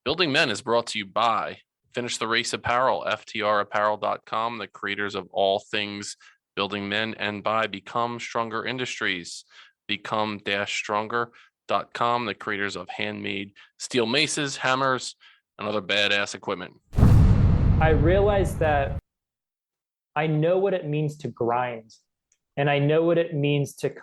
Building Men is brought to you by Finish the Race Apparel, FTRapparel.com, the creators of all things building men, and by Become Stronger Industries, become-stronger.com, the creators of handmade steel maces, hammers, and other badass equipment. I realized that I know what it means to grind, and I know what it means to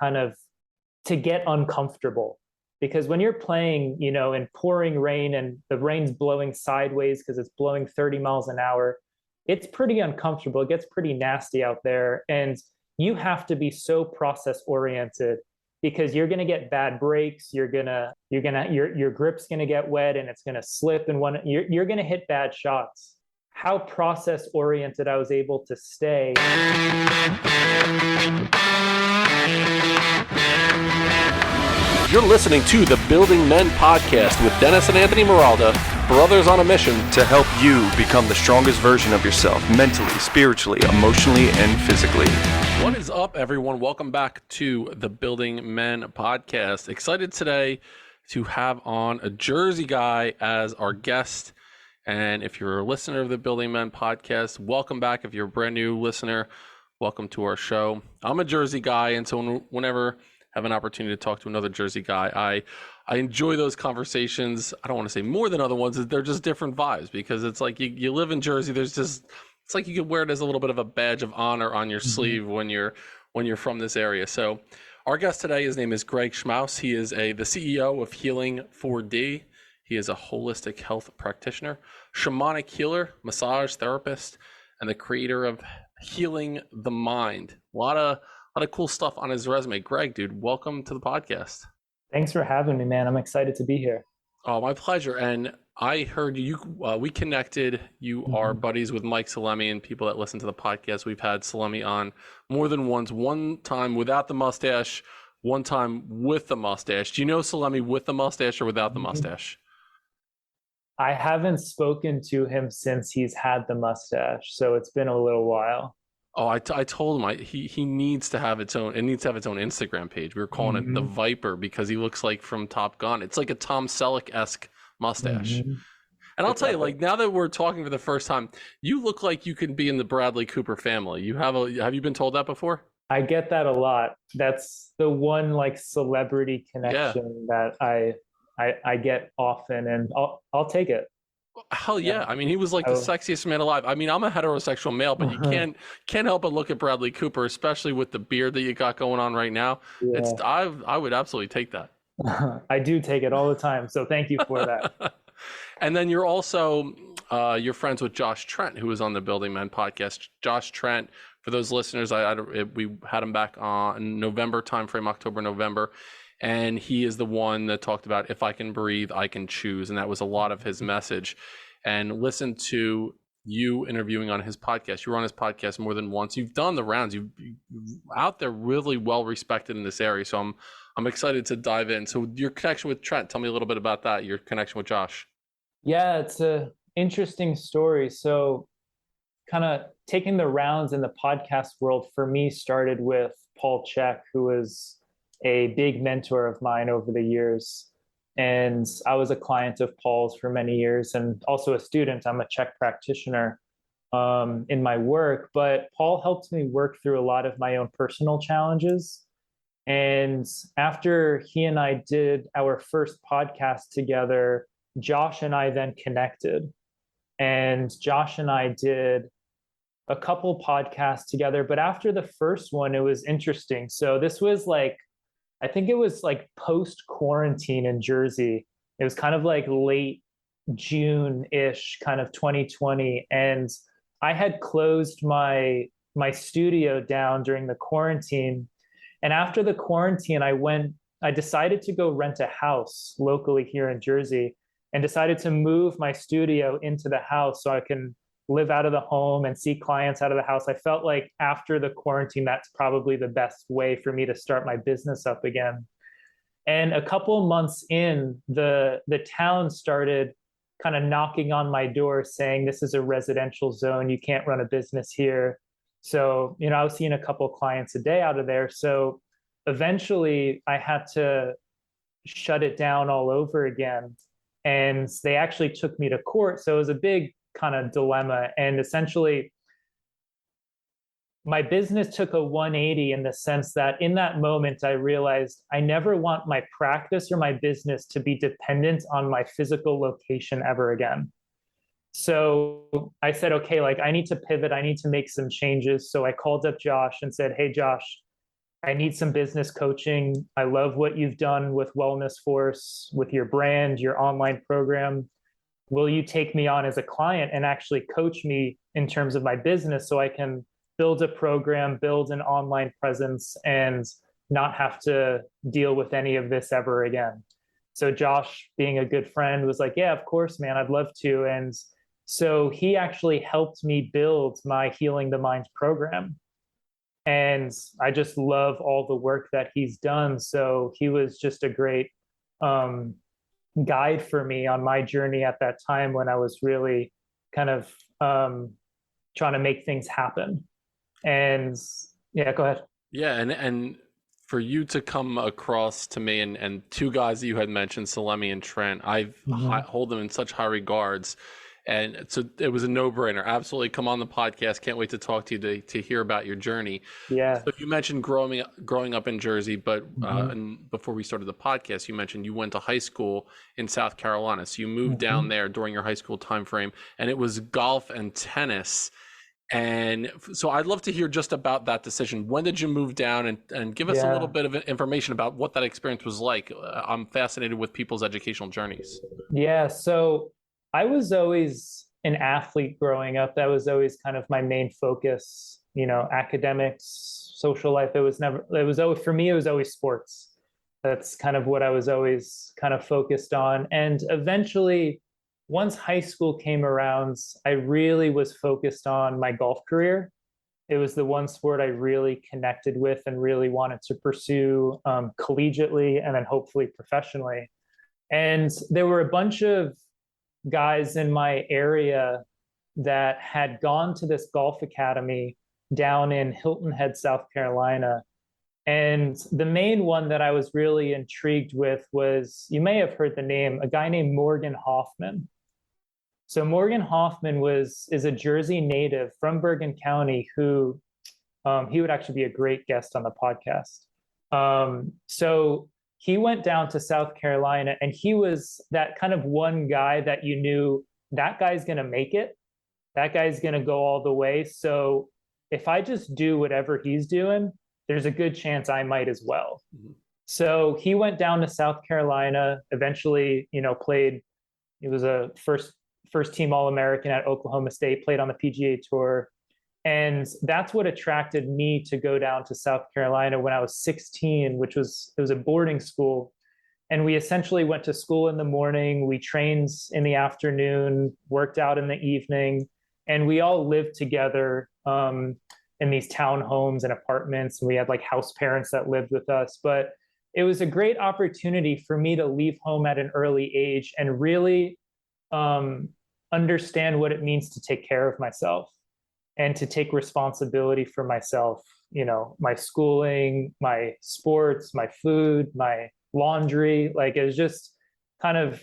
to get uncomfortable. Because when you're playing, in pouring rain and the rain's blowing sideways because it's blowing 30 miles an hour, it's pretty uncomfortable. It gets pretty nasty out there. And you have to be so process oriented because you're going to get bad breaks. Your grip's going to get wet and it's going to slip, and you're going to hit bad shots. How process oriented I was able to stay. You're listening to the Building Men podcast with Dennis and Anthony Miralda, brothers on a mission to help you become the strongest version of yourself, mentally, spiritually, emotionally, and physically. What is up, everyone? Welcome back to the Building Men podcast. Excited today to have on a Jersey guy as our guest. And if you're a listener of the Building Men podcast, welcome back. If you're a brand new listener, welcome to our show. I'm a Jersey guy, and so whenever have an opportunity to talk to another Jersey guy, I enjoy those conversations. I don't want to say more than other ones. They're just different vibes because it's like you live in Jersey. It's like you could wear it as a little bit of a badge of honor on your sleeve when you're from this area. So our guest today, his name is Greg Schmaus. He is the CEO of Healing 4D. He is a holistic health practitioner, shamanic healer, massage therapist, and the creator of Healing the Mind. A lot of cool stuff on his resume. Greg, dude, welcome to the podcast. Thanks for having me, man. I'm excited to be here. Oh, my pleasure. And I heard we connected. You are buddies with Mike Salemi, and people that listen to the podcast. We've had Salemi on more than once, one time without the mustache, one time with the mustache. Do you know Salemi with the mustache or without the mustache? I haven't spoken to him since he's had the mustache, so it's been a little while. Oh, I told him he needs to have its own. It needs to have its own Instagram page. We were calling it the Viper because he looks like from Top Gun. It's like a Tom Selleck-esque mustache. And I'll tell you, like, now that we're talking for the first time, you look like you can be in the Bradley Cooper family. Have you been told that before? I get that a lot. That's the one like celebrity connection that I get often, and I'll take it. Hell yeah. I mean, he was like the sexiest man alive. I mean, I'm a heterosexual male, but you can't help but look at Bradley Cooper, especially with the beard that you got going on right now. Yeah. I would absolutely take that. I do take it all the time. So thank you for that. And then you're also, you're friends with Josh Trent, who was on the Building Men podcast. Josh Trent, for those listeners, we had him back on November timeframe, October, November. And he is the one that talked about, if I can breathe, I can choose. And that was a lot of his message. And listen to you interviewing on his podcast. You were on his podcast more than once. You've done the rounds. You're out there really well respected in this area. So I'm excited to dive in. So your connection with Trent, tell me a little bit about that, your connection with Josh. Yeah, it's an interesting story. So kind of taking the rounds in the podcast world for me started with Paul Chek, who was a big mentor of mine over the years. And I was a client of Paul's for many years and also a student. I'm a Chek practitioner in my work, but Paul helped me work through a lot of my own personal challenges. And after he and I did our first podcast together, Josh and I then connected. And Josh and I did a couple podcasts together, but after the first one, it was interesting. So this was I think it was like post-quarantine in Jersey. It was kind of like late June-ish, kind of 2020. And I had closed my studio down during the quarantine. And after the quarantine, I decided to go rent a house locally here in Jersey and decided to move my studio into the house so I can live out of the home and see clients out of the house. I felt like after the quarantine, that's probably the best way for me to start my business up again. And a couple months in, the town started kind of knocking on my door saying, this is a residential zone. You can't run a business here. So, I was seeing a couple clients a day out of there. So eventually I had to shut it down all over again. and they actually took me to court. So it was a big kind of dilemma. And essentially, my business took a 180 in the sense that in that moment, I realized I never want my practice or my business to be dependent on my physical location ever again. So I said, okay, like I need to pivot. I need to make some changes. So I called up Josh and said, hey, Josh, I need some business coaching. I love what you've done with Wellness Force, with your brand, your online program. Will you take me on as a client and actually coach me in terms of my business so I can build a program, build an online presence, and not have to deal with any of this ever again? So Josh, being a good friend, was like, yeah, of course, man, I'd love to. And so he actually helped me build my Healing the Mind program. And I just love all the work that he's done. So he was just a great guide for me on my journey at that time when I was really kind of trying to make things happen. And yeah, go ahead. Yeah, and for you to come across to me and two guys that you had mentioned, Salemi and Trent, I hold them in such high regards. And so it was a no-brainer. Absolutely, come on the podcast. Can't wait to talk to you to hear about your journey. Yeah. So you mentioned growing up in Jersey, but and before we started the podcast, you mentioned you went to high school in South Carolina. So you moved down there during your high school time frame, and it was golf and tennis. And so I'd love to hear just about that decision. When did you move down, and give us a little bit of information about what that experience was like? I'm fascinated with people's educational journeys. Yeah. So I was always an athlete growing up. That was always kind of my main focus, academics, social life. It was always, for me, it was always sports. That's kind of what I was always kind of focused on. And eventually, once high school came around, I really was focused on my golf career. It was the one sport I really connected with and really wanted to pursue collegiately and then hopefully professionally. And there were a bunch of guys in my area that had gone to this golf academy down in Hilton Head, South Carolina. And the main one that I was really intrigued with was, you may have heard the name, a guy named Morgan Hoffman. So Morgan Hoffman is a Jersey native from Bergen County who he would actually be a great guest on the podcast. So he went down to South Carolina, and he was that kind of one guy that you knew, that guy's going to make it. That guy's going to go all the way. So if I just do whatever he's doing, there's a good chance I might as well. So he went down to South Carolina, eventually, played. He was a first team All-American at Oklahoma State, played on the PGA Tour. And that's what attracted me to go down to South Carolina when I was 16, it was a boarding school. And we essentially went to school in the morning, we trained in the afternoon, worked out in the evening, and we all lived together in these townhomes and apartments. And we had like house parents that lived with us. But it was a great opportunity for me to leave home at an early age and really understand what it means to take care of myself and to take responsibility for myself, my schooling, my sports, my food, my laundry. Like, it was just kind of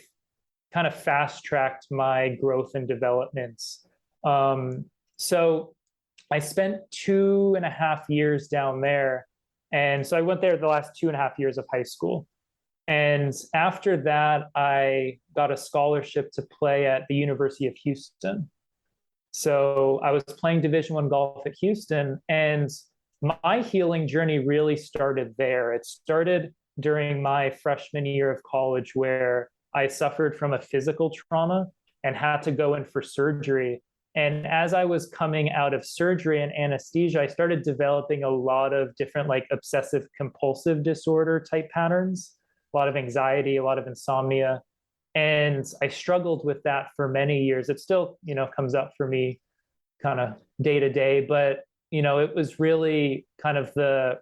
fast tracked my growth and development. So I spent 2.5 years down there. And so I went there the last 2.5 years of high school. And after that, I got a scholarship to play at the University of Houston. So I was playing Division I golf at Houston, and my healing journey really started there. It started during my freshman year of college, where I suffered from a physical trauma and had to go in for surgery. And as I was coming out of surgery and anesthesia, I started developing a lot of different like obsessive compulsive disorder type patterns, a lot of anxiety, a lot of insomnia. And I struggled with that for many years. It still, comes up for me kind of day to day, but, it was really kind of the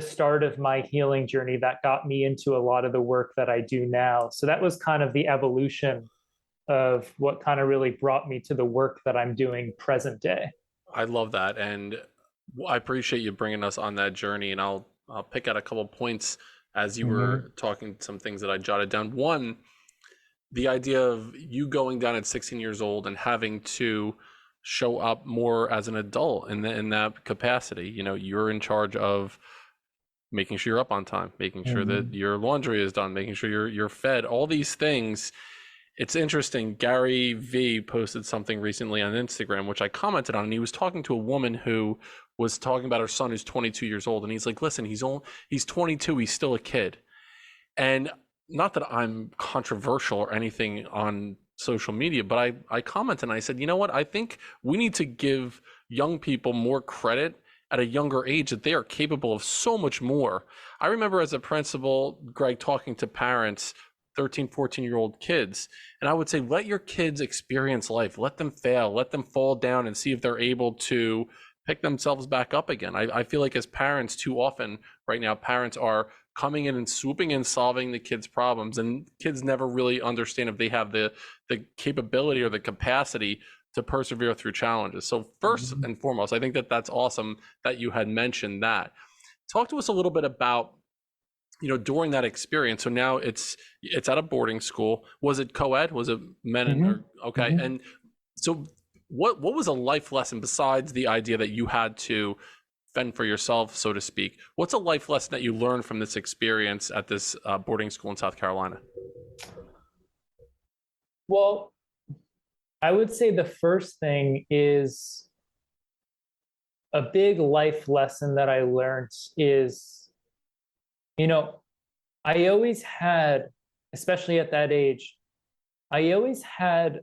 start of my healing journey that got me into a lot of the work that I do now. So that was kind of the evolution of what kind of really brought me to the work that I'm doing present day. I love that. And I appreciate you bringing us on that journey. And I'll pick out a couple points as you were talking, some things that I jotted down. One, the idea of you going down at 16 years old and having to show up more as an adult in that capacity. You know, you're in charge of making sure you're up on time, making sure that your laundry is done, making sure you're fed, all these things. It's interesting. Gary V posted something recently on Instagram, which I commented on, and he was talking to a woman who was talking about her son who's 22 years old. And he's like, listen, he's 22. He's still a kid. And not that I'm controversial or anything on social media, but I commented and I said, you know what? I think we need to give young people more credit at a younger age, that they are capable of so much more. I remember as a principal, Greg, talking to parents, 13, 14-year-old kids, and I would say, let your kids experience life, let them fail, let them fall down and see if they're able to pick themselves back up again. I feel like as parents, too often right now, parents are coming in and swooping in, solving the kids' problems, and kids never really understand if they have the capability or the capacity to persevere through challenges. So first and foremost, I think that's awesome that you had mentioned that. Talk to us a little bit about, you know, during that experience. So now it's at a boarding school. Was it co-ed? Was it men and okay? And so what was a life lesson besides the idea that you had to fend for yourself, so to speak? What's a life lesson that you learned from this experience at this boarding school in South Carolina? Well, I would say the first thing is a big life lesson that I learned is, you know, I always had, especially at that age, I always had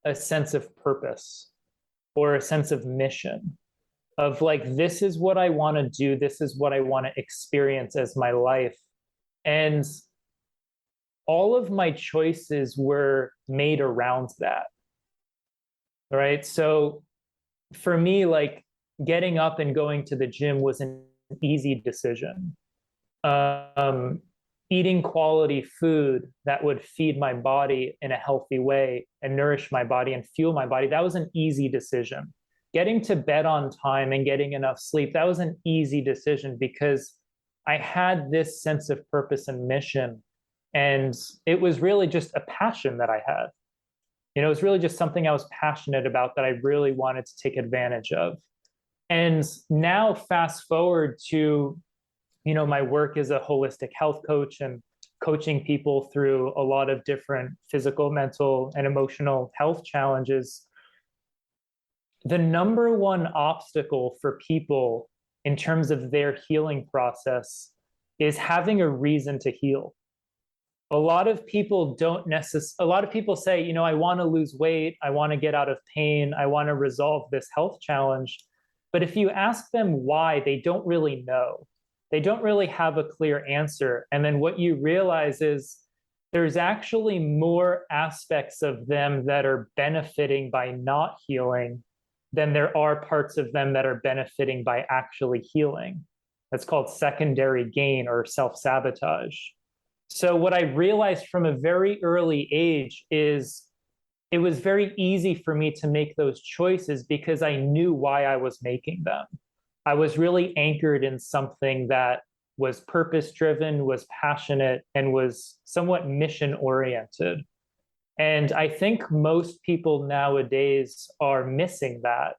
a sense of purpose or a sense of mission of like, this is what I want to do. This is what I want to experience as my life. And all of my choices were made around that. Right. So for me, like getting up and going to the gym was an easy decision. Eating quality food that would feed my body in a healthy way and nourish my body and fuel my body, that was an easy decision. Getting to bed on time and getting enough sleep, that was an easy decision because I had this sense of purpose and mission. And it was really just a passion that I had. You know, it was really just something I was passionate about that I really wanted to take advantage of. And now fast forward to, you know, my work as a holistic health coach and coaching people through a lot of different physical, mental, and emotional health challenges. The number one obstacle for people in terms of their healing process is having a reason to heal. A lot of people say, you know, I want to lose weight, I want to get out of pain, I want to resolve this health challenge. But if you ask them why, they don't really know. They don't really have a clear answer. And then what you realize is there's actually more aspects of them that are benefiting by not healing than there are parts of them that are benefiting by actually healing. That's called secondary gain or self-sabotage. So what I realized from a very early age is it was very easy for me to make those choices because I knew why I was making them. I was really anchored in something that was purpose-driven, was passionate, and was somewhat mission-oriented. And I think most people nowadays are missing that,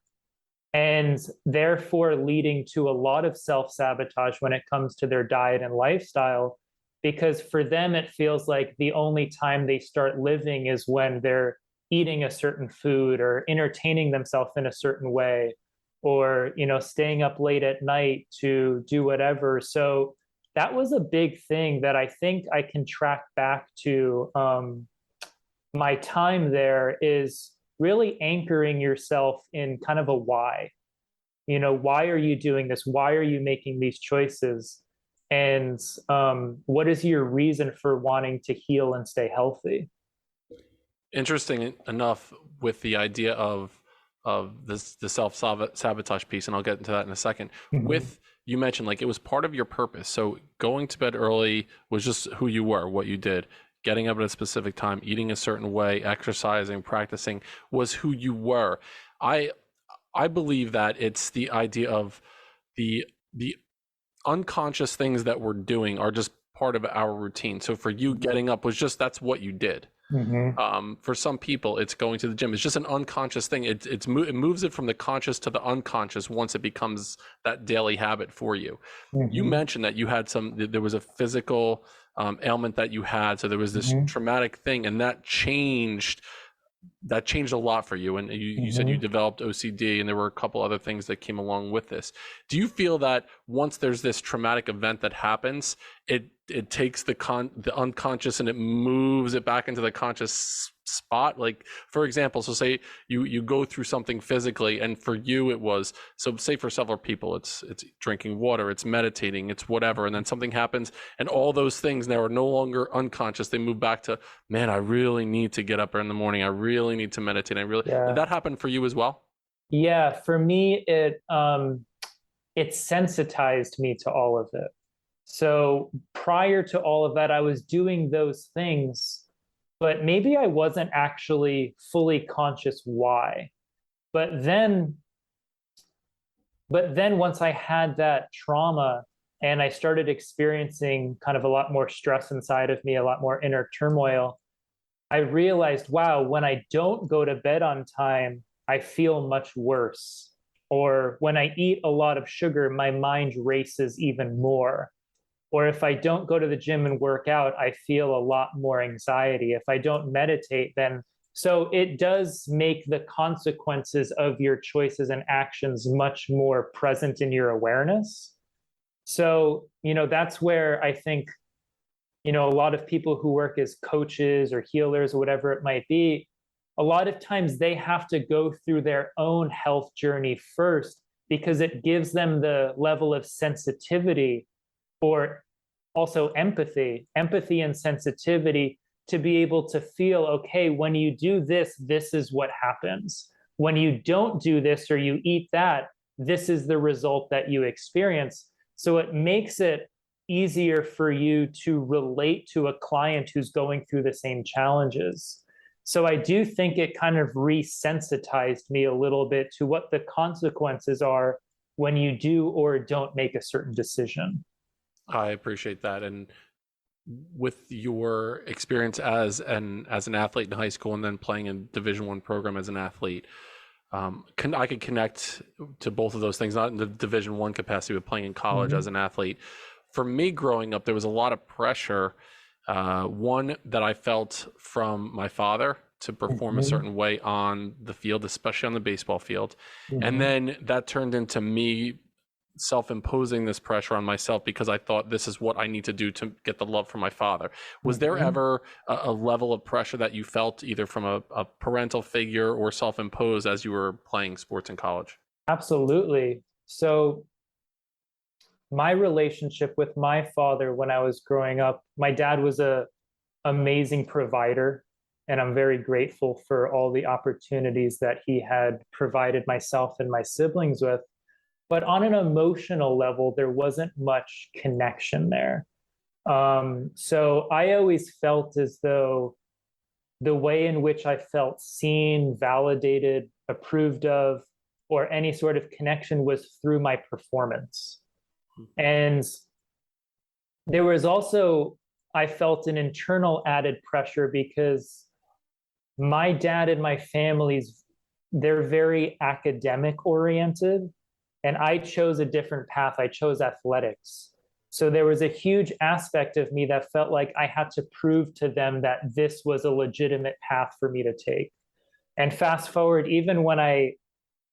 and therefore leading to a lot of self-sabotage when it comes to their diet and lifestyle, because for them, it feels like the only time they start living is when they're eating a certain food or entertaining themselves in a certain way, or, you know, staying up late at night to do whatever. So that was a big thing that I think I can track back to my time there, is really anchoring yourself in kind of a why. You know, why are you doing this? Why are you making these choices? And what is your reason for wanting to heal and stay healthy? Interesting enough with the idea of this, the self-sabotage piece, and I'll get into that in a second. With, you mentioned like it was part of your purpose. So going to bed early was just who you were, what you did. Getting up at a specific time, eating a certain way, exercising, practicing was who you were. I believe that it's the idea of the unconscious things that we're doing are just part of our routine. So for you, getting up was just, that's what you did. For some people, it's going to the gym. It's just an unconscious thing. It moves it from the conscious to the unconscious once it becomes that daily habit for you. You mentioned that you had there was a physical ailment that you had. So there was this traumatic thing, and that changed a lot for you. And you said you developed OCD, and there were a couple other things that came along with this. Do you feel that once there's this traumatic event that happens, it takes the unconscious and it moves it back into the conscious spot? Like, for example, so say you go through something physically, and for you it was, so say for several people it's drinking water, it's meditating, it's whatever, and then something happens and all those things now are no longer unconscious. They move back to, man, I really need to get up in the morning, I really need to meditate. Did that happen for you as well? Yeah, for me it sensitized me to all of it. So prior to all of that, I was doing those things, but maybe I wasn't actually fully conscious why. But then once I had that trauma and I started experiencing kind of a lot more stress inside of me, a lot more inner turmoil, I realized, wow, when I don't go to bed on time, I feel much worse. Or when I eat a lot of sugar, my mind races even more. Or if I don't go to the gym and work out, I feel a lot more anxiety. If I don't meditate, then so it does make the consequences of your choices and actions much more present in your awareness. So, that's where I think, a lot of people who work as coaches or healers or whatever it might be, a lot of times they have to go through their own health journey first, because it gives them the level of sensitivity, or also empathy and sensitivity, to be able to feel, okay, when you do this, this is what happens. When you don't do this or you eat that, this is the result that you experience. So it makes it easier for you to relate to a client who's going through the same challenges. So I do think it kind of resensitized me a little bit to what the consequences are when you do or don't make a certain decision. I appreciate that. And with your experience as an athlete in high school and then playing in Division I program as an athlete, I could connect to both of those things, not in the Division I capacity, but playing in college as an athlete. For me growing up, there was a lot of pressure. One that I felt from my father to perform a certain way on the field, especially on the baseball field. And then that turned into me self-imposing this pressure on myself because I thought this is what I need to do to get the love from my father. Was there ever a level of pressure that you felt either from a parental figure or self-imposed as you were playing sports in college? Absolutely. So my relationship with my father when I was growing up, my dad was an amazing provider, and I'm very grateful for all the opportunities that he had provided myself and my siblings with. But on an emotional level, there wasn't much connection there. So I always felt as though the way in which I felt seen, validated, approved of, or any sort of connection was through my performance. And there was also, I felt an internal added pressure because my dad and my family's, they're very academic oriented. And I chose a different path. I chose athletics. So there was a huge aspect of me that felt like I had to prove to them that this was a legitimate path for me to take. And fast forward, even when I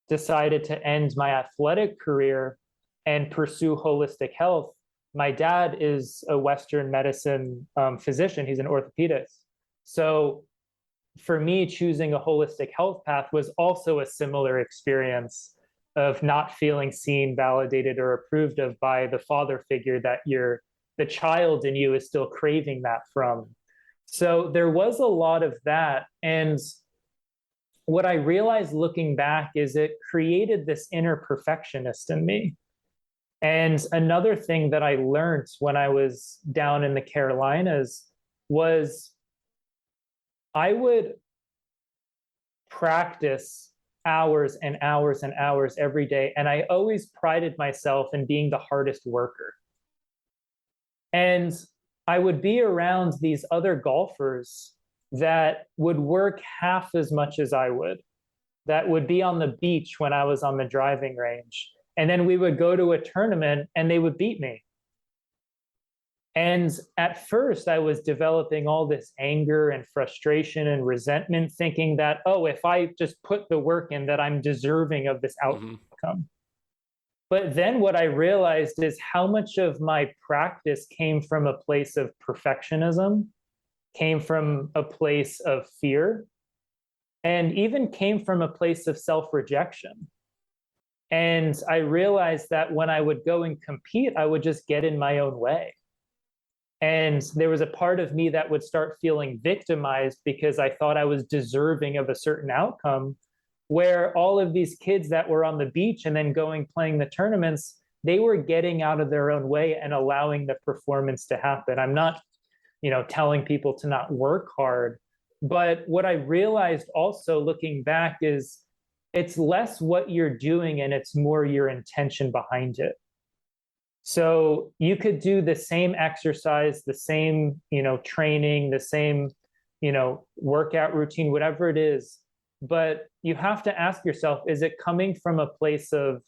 decided to end my athletic career and pursue holistic health, my dad is a Western medicine physician. He's an orthopedist. So for me, choosing a holistic health path was also a similar experience of not feeling seen, validated, or approved of by the father figure that the child in you is still craving that from. So there was a lot of that. And what I realized looking back is it created this inner perfectionist in me. And another thing that I learned when I was down in the Carolinas was I would practice hours and hours and hours every day. And I always prided myself in being the hardest worker. And I would be around these other golfers that would work half as much as I would, that would be on the beach when I was on the driving range. And then we would go to a tournament and they would beat me. And at first, I was developing all this anger and frustration and resentment, thinking that, oh, if I just put the work in, that I'm deserving of this outcome. Mm-hmm. But then what I realized is how much of my practice came from a place of perfectionism, came from a place of fear, and even came from a place of self-rejection. And I realized that when I would go and compete, I would just get in my own way. And there was a part of me that would start feeling victimized because I thought I was deserving of a certain outcome, where all of these kids that were on the beach and then playing the tournaments, they were getting out of their own way and allowing the performance to happen. I'm not, telling people to not work hard, but what I realized also looking back is it's less what you're doing and it's more your intention behind it. So you could do the same exercise, the same, training, the same, workout routine, whatever it is. But you have to ask yourself, is it coming from a place of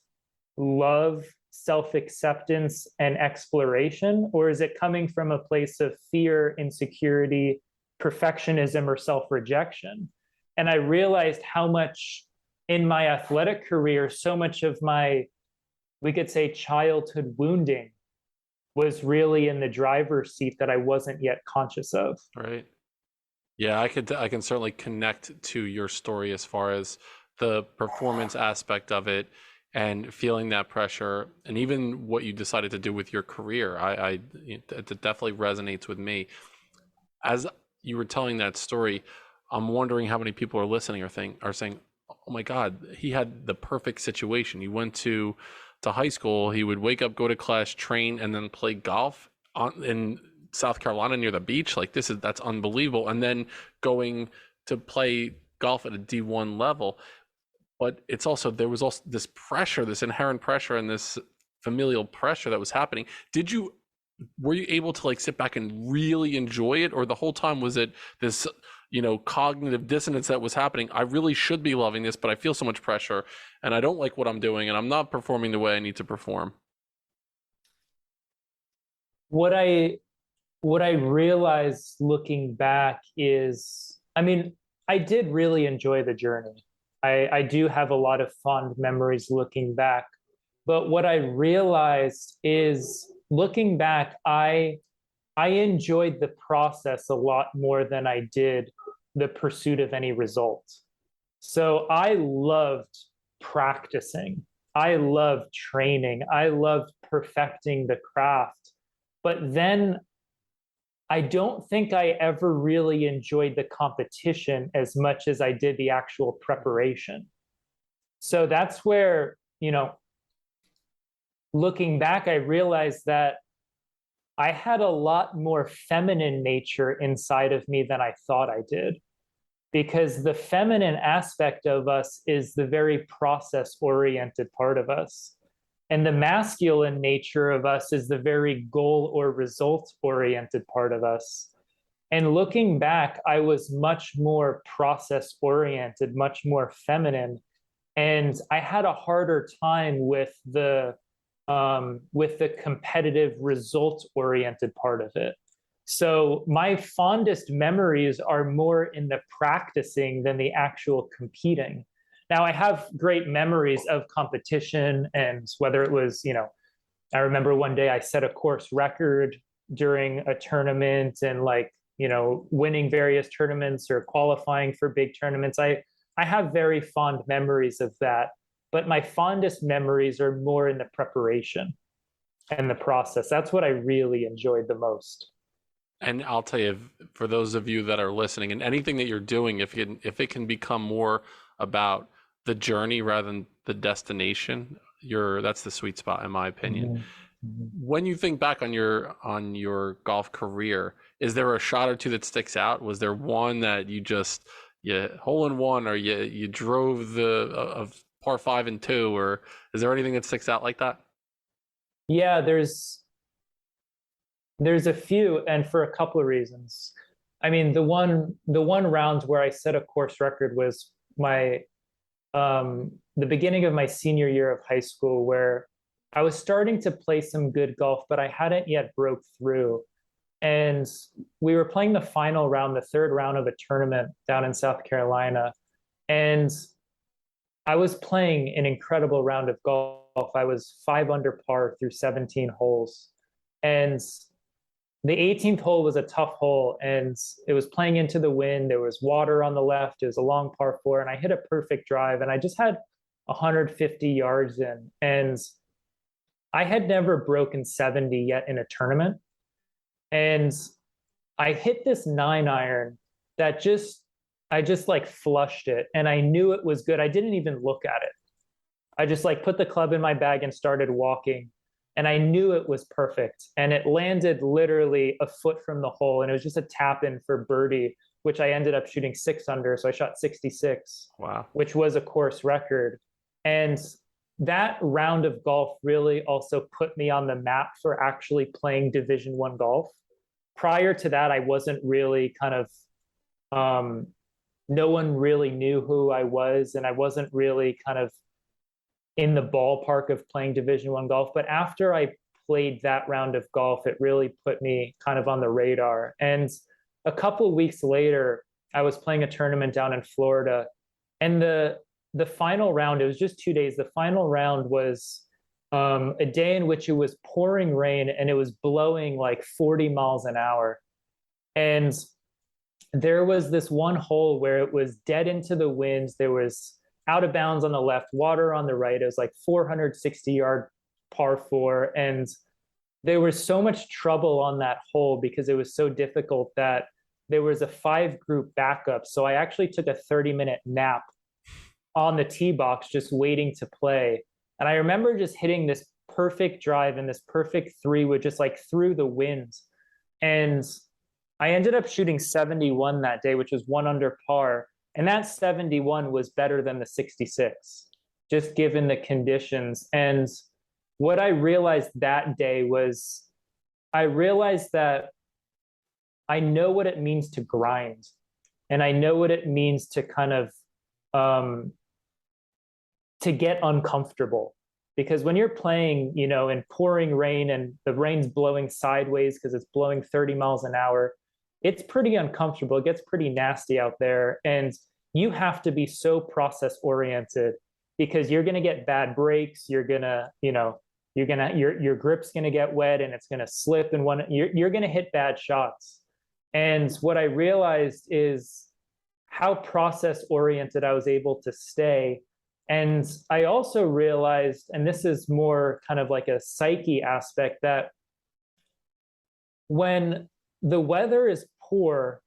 love, self-acceptance, and exploration? Or is it coming from a place of fear, insecurity, perfectionism, or self-rejection? And I realized how much in my athletic career, so much of my, we could say, childhood wounding was really in the driver's seat that I wasn't yet conscious of. Right. Yeah, I can certainly connect to your story as far as the performance aspect of it and feeling that pressure, and even what you decided to do with your career. It definitely resonates with me. As you were telling that story, I'm wondering how many people are listening are saying, "Oh my God, he had the perfect situation. He went to high school. He would wake up, go to class, train, and then play golf in South Carolina near the beach. Like that's unbelievable. And then going to play golf at a D1 level. But there was also this pressure, this inherent pressure and this familial pressure that was happening. Were you able to sit back and really enjoy it? Or the whole time was it this, cognitive dissonance that was happening? I really should be loving this, but I feel so much pressure and I don't like what I'm doing and I'm not performing the way I need to perform. What I realized looking back is, I did really enjoy the journey. I do have a lot of fond memories looking back. But what I realized is looking back, I enjoyed the process a lot more than I did the pursuit of any result. So I loved practicing. I loved training. I loved perfecting the craft. But then I don't think I ever really enjoyed the competition as much as I did the actual preparation. So that's where, looking back, I realized that I had a lot more feminine nature inside of me than I thought I did. Because the feminine aspect of us is the very process-oriented part of us. And the masculine nature of us is the very goal or result-oriented part of us. And looking back, I was much more process-oriented, much more feminine. And I had a harder time with the competitive result-oriented part of it. So my fondest memories are more in the practicing than the actual competing. Now, I have great memories of competition, and whether it was, I remember one day I set a course record during a tournament and winning various tournaments or qualifying for big tournaments. I have very fond memories of that, but my fondest memories are more in the preparation and the process. That's what I really enjoyed the most. And I'll tell you, for those of you that are listening, and anything that you're doing, if it can become more about the journey rather than the destination, that's the sweet spot, in my opinion. Mm-hmm. When you think back on your golf career, is there a shot or two that sticks out? Was there one that you hole in one, or you drove of par 5 and 2, or is there anything that sticks out like that? Yeah, there's a few, and for a couple of reasons. I mean, the one round where I set a course record was my the beginning of my senior year of high school, where I was starting to play some good golf, but I hadn't yet broke through. And we were playing the final round, the third round of a tournament down in South Carolina. And I was playing an incredible round of golf. I was 5 under par through 17 holes. And the 18th hole was a tough hole, and it was playing into the wind. There was water on the left. It was a long par four, and I hit a perfect drive, and I just had 150 yards in. And I had never broken 70 yet in a tournament. And I hit this 9 iron that I just like flushed it, and I knew it was good. I didn't even look at it. I just like put the club in my bag and started walking, and I knew it was perfect. And it landed literally a foot from the hole, and it was just a tap in for birdie, which I ended up shooting 6 under. So I shot 66, Wow. which was a course record. And that round of golf really also put me on the map for actually playing Division I golf. Prior to that, I wasn't really no one really knew who I was, and I wasn't really kind of in the ballpark of playing Division I golf. But after I played that round of golf, it really put me kind of on the radar. And a couple of weeks later, I was playing a tournament down in Florida, and the final round, it was just 2 days. The final round was a day in which it was pouring rain, and it was blowing like 40 miles an hour. And there was this one hole where it was dead into the wind. There was out of bounds on the left, water on the right. It was like 460-yard par four. And there was so much trouble on that hole because it was so difficult that there was a 5-group backup. So I actually took a 30-minute nap on the tee box, just waiting to play. And I remember just hitting this perfect drive and this perfect three with just like through the wind. And I ended up shooting 71 that day, which was 1 under par. And that 71 was better than the 66, just given the conditions. And what I realized that day was I realized that I know what it means to grind, and I know what it means to kind of to get uncomfortable. Because when you're playing, in pouring rain and the rain's blowing sideways because it's blowing 30 miles an hour, it's pretty uncomfortable. It gets pretty nasty out there. And you have to be so process oriented, because you're going to get bad breaks. You're going to, your grip's going to get wet, and it's going to slip, and you're going to hit bad shots. And what I realized is how process oriented I was able to stay. And I also realized, and this is more kind of like a psyche aspect, that when the weather is poor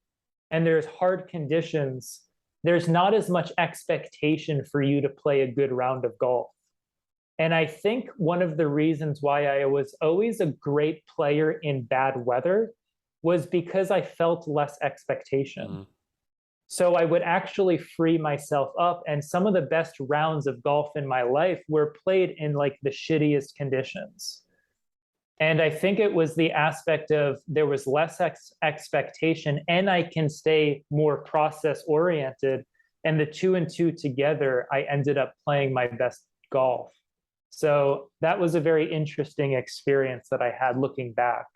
and there's hard conditions, there's not as much expectation for you to play a good round of golf. And I think one of the reasons why I was always a great player in bad weather was because I felt less expectation. Mm. So I would actually free myself up. And some of the best rounds of golf in my life were played in like the shittiest conditions. And I think it was the aspect of there was less expectation, and I can stay more process oriented. And the 2 and 2 together, I ended up playing my best golf. So that was a very interesting experience that I had looking back.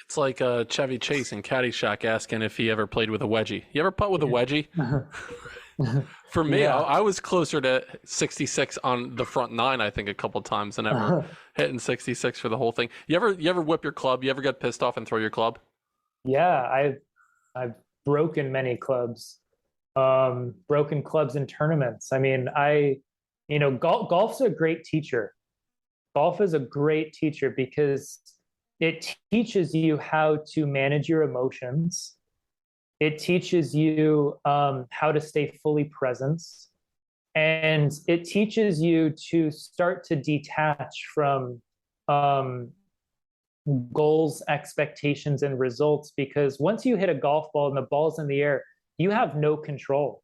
It's like Chevy Chase in Caddyshack asking if he ever played with a wedgie. You ever putt with a wedgie? For me, yeah. I was closer to 66 on the front 9, I think, a couple times than ever hitting 66 for the whole thing. You ever whip your club? You ever get pissed off and throw your club? Yeah, I've broken many clubs, broken clubs in tournaments. I mean, golf's a great teacher. Golf is a great teacher because it teaches you how to manage your emotions. It teaches you how to stay fully present. And it teaches you to start to detach from goals, expectations, and results. Because once you hit a golf ball and the ball's in the air, you have no control,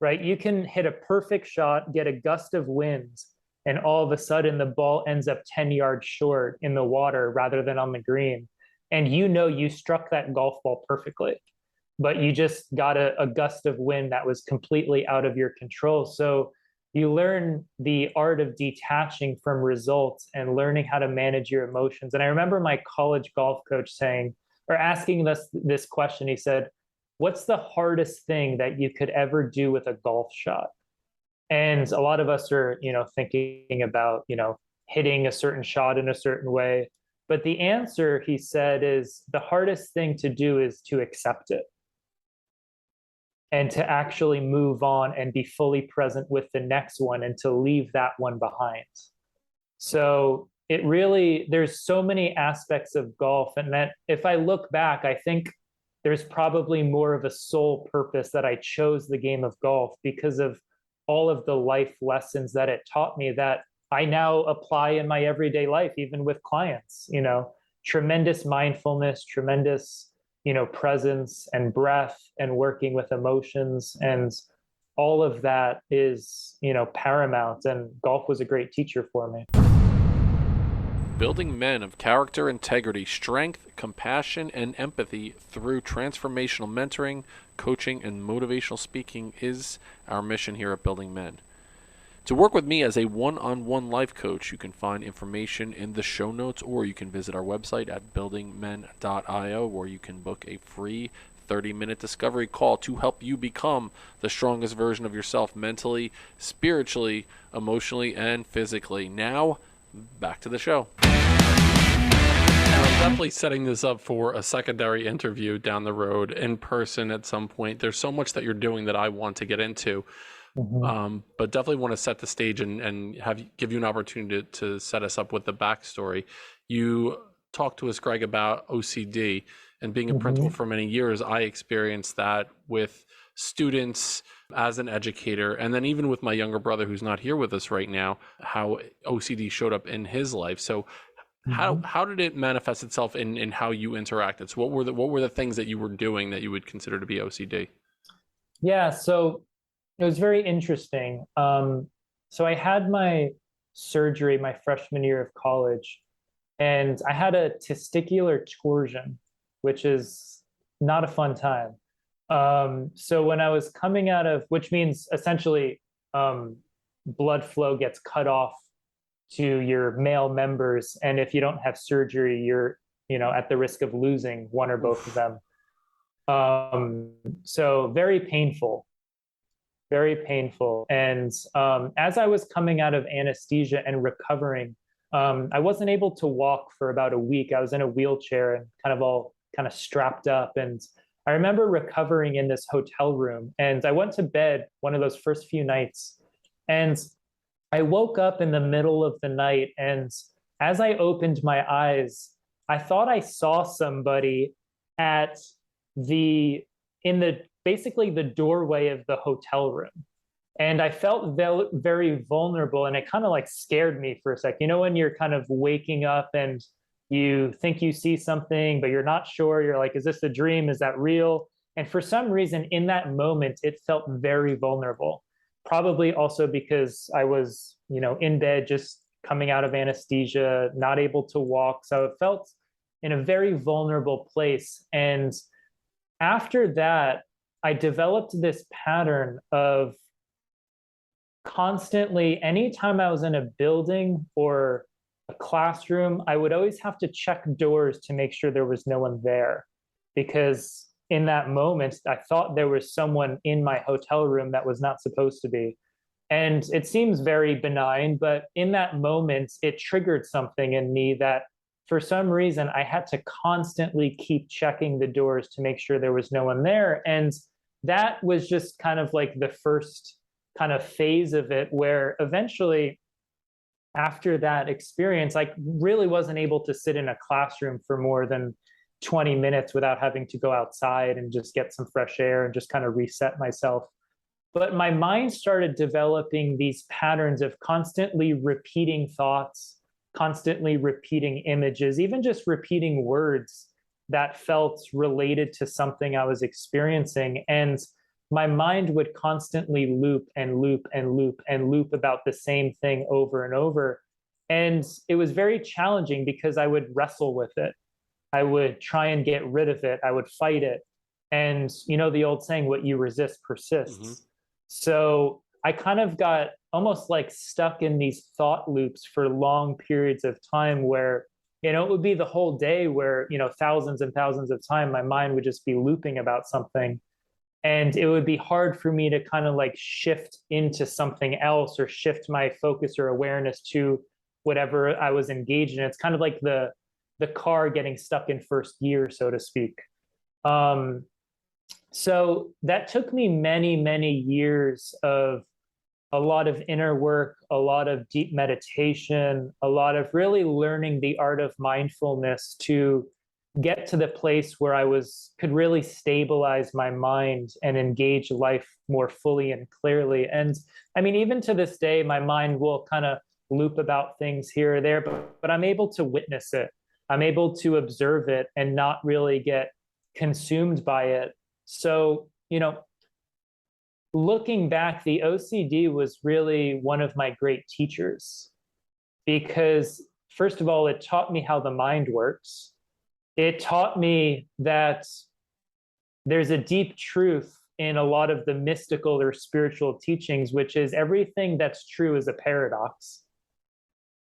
right? You can hit a perfect shot, get a gust of wind, and all of a sudden the ball ends up 10 yards short in the water rather than on the green. And you struck that golf ball perfectly. but you just got a gust of wind that was completely out of your control. So you learn the art of detaching from results and learning how to manage your emotions. And I remember my college golf coach saying, or asking us this question. He said, "What's the hardest thing that you could ever do with a golf shot?" And a lot of us are, thinking about, hitting a certain shot in a certain way. But the answer, he said, is the hardest thing to do is to accept it and to actually move on and be fully present with the next one and to leave that one behind. So it really, there's so many aspects of golf. And that if I look back, I think there's probably more of a sole purpose that I chose the game of golf because of all of the life lessons that it taught me that I now apply in my everyday life, even with clients, tremendous mindfulness, tremendous, presence and breath and working with emotions. And all of that is, paramount. And golf was a great teacher for me. Building men of character, integrity, strength, compassion, and empathy through transformational mentoring, coaching, and motivational speaking is our mission here at Building Men. To work with me as a one-on-one life coach, you can find information in the show notes, or you can visit our website at buildingmen.io, where you can book a free 30-minute discovery call to help you become the strongest version of yourself mentally, spiritually, emotionally, and physically. Now, back to the show. And I'm definitely setting this up for a secondary interview down the road in person at some point. There's so much that you're doing that I want to get into. But definitely want to set the stage and give you an opportunity to set us up with the backstory. You talked to us, Greg, about OCD, and being a principal for many years, I experienced that with students as an educator, and then even with my younger brother who's not here with us right now, how OCD showed up in his life. So how did it manifest itself in how you interacted? So what were the things that you were doing that you would consider to be OCD? Yeah, so it was very interesting. So I had my surgery my freshman year of college, and I had a testicular torsion, which is not a fun time. So when I was coming out of, which means essentially blood flow gets cut off to your male members, and if you don't have surgery, you're at the risk of losing one or both of them. So very painful. Very painful. And as I was coming out of anesthesia and recovering, I wasn't able to walk for about a week. I was in a wheelchair and kind of strapped up. And I remember recovering in this hotel room, and I went to bed one of those first few nights. And I woke up in the middle of the night. And as I opened my eyes, I thought I saw somebody basically the doorway of the hotel room. And I felt very vulnerable, and it kind of like scared me for a sec. When you're kind of waking up and you think you see something, but you're not sure, you're like, is this a dream? Is that real? And for some reason in that moment, it felt very vulnerable. Probably also because I was, in bed, just coming out of anesthesia, not able to walk. So it felt in a very vulnerable place. And after that, I developed this pattern of constantly, anytime I was in a building or a classroom, I would always have to check doors to make sure there was no one there. Because in that moment, I thought there was someone in my hotel room that was not supposed to be. And it seems very benign, but in that moment, it triggered something in me that for some reason, I had to constantly keep checking the doors to make sure there was no one there. And that was just kind of like the first kind of phase of it, where eventually after that experience, I really wasn't able to sit in a classroom for more than 20 minutes without having to go outside and just get some fresh air and just kind of reset myself. But my mind started developing these patterns of constantly repeating thoughts, constantly repeating images, even just repeating words that felt related to something I was experiencing. And my mind would constantly loop and loop and loop and loop about the same thing over and over. And it was very challenging because I would wrestle with it. I would try and get rid of it. I would fight it. And you know the old saying, what you resist persists. Mm-hmm. So I kind of got almost like stuck in these thought loops for long periods of time where, you know, it would be the whole day where, you know, thousands and thousands of time, my mind would just be looping about something. And it would be hard for me to kind of like shift into something else or shift my focus or awareness to whatever I was engaged in. It's kind of like the car getting stuck in first gear, so to speak. So that took me many, many years of a lot of inner work, a lot of deep meditation, a lot of really learning the art of mindfulness to get to the place where could really stabilize my mind and engage life more fully and clearly. And I mean, even to this day, my mind will kind of loop about things here or there, but I'm able to witness it. I'm able to observe it and not really get consumed by it. So, you know, looking back, the OCD was really one of my great teachers because, first of all, it taught me how the mind works. It taught me that there's a deep truth in a lot of the mystical or spiritual teachings, which is everything that's true is a paradox.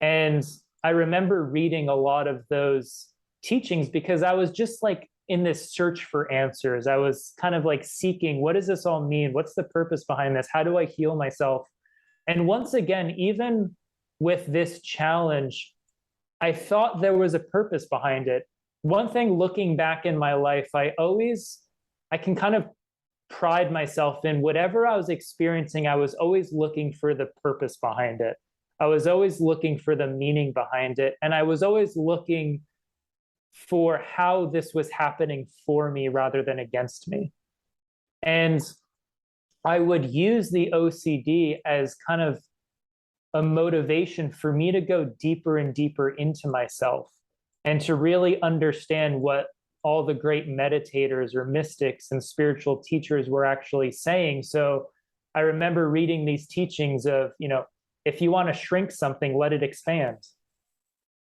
And I remember reading a lot of those teachings because I was just like in this search for answers. I was kind of like seeking, what does this all mean? What's the purpose behind this? How do I heal myself? And once again, even with this challenge, I thought there was a purpose behind it. One thing looking back in my life, I can kind of pride myself in whatever I was experiencing, I was always looking for the purpose behind it. I was always looking for the meaning behind it. And I was always looking for how this was happening for me rather than against me. And I would use the OCD as kind of a motivation for me to go deeper and deeper into myself and to really understand what all the great meditators or mystics and spiritual teachers were actually saying. So I remember reading these teachings of, you know, if you want to shrink something, let it expand.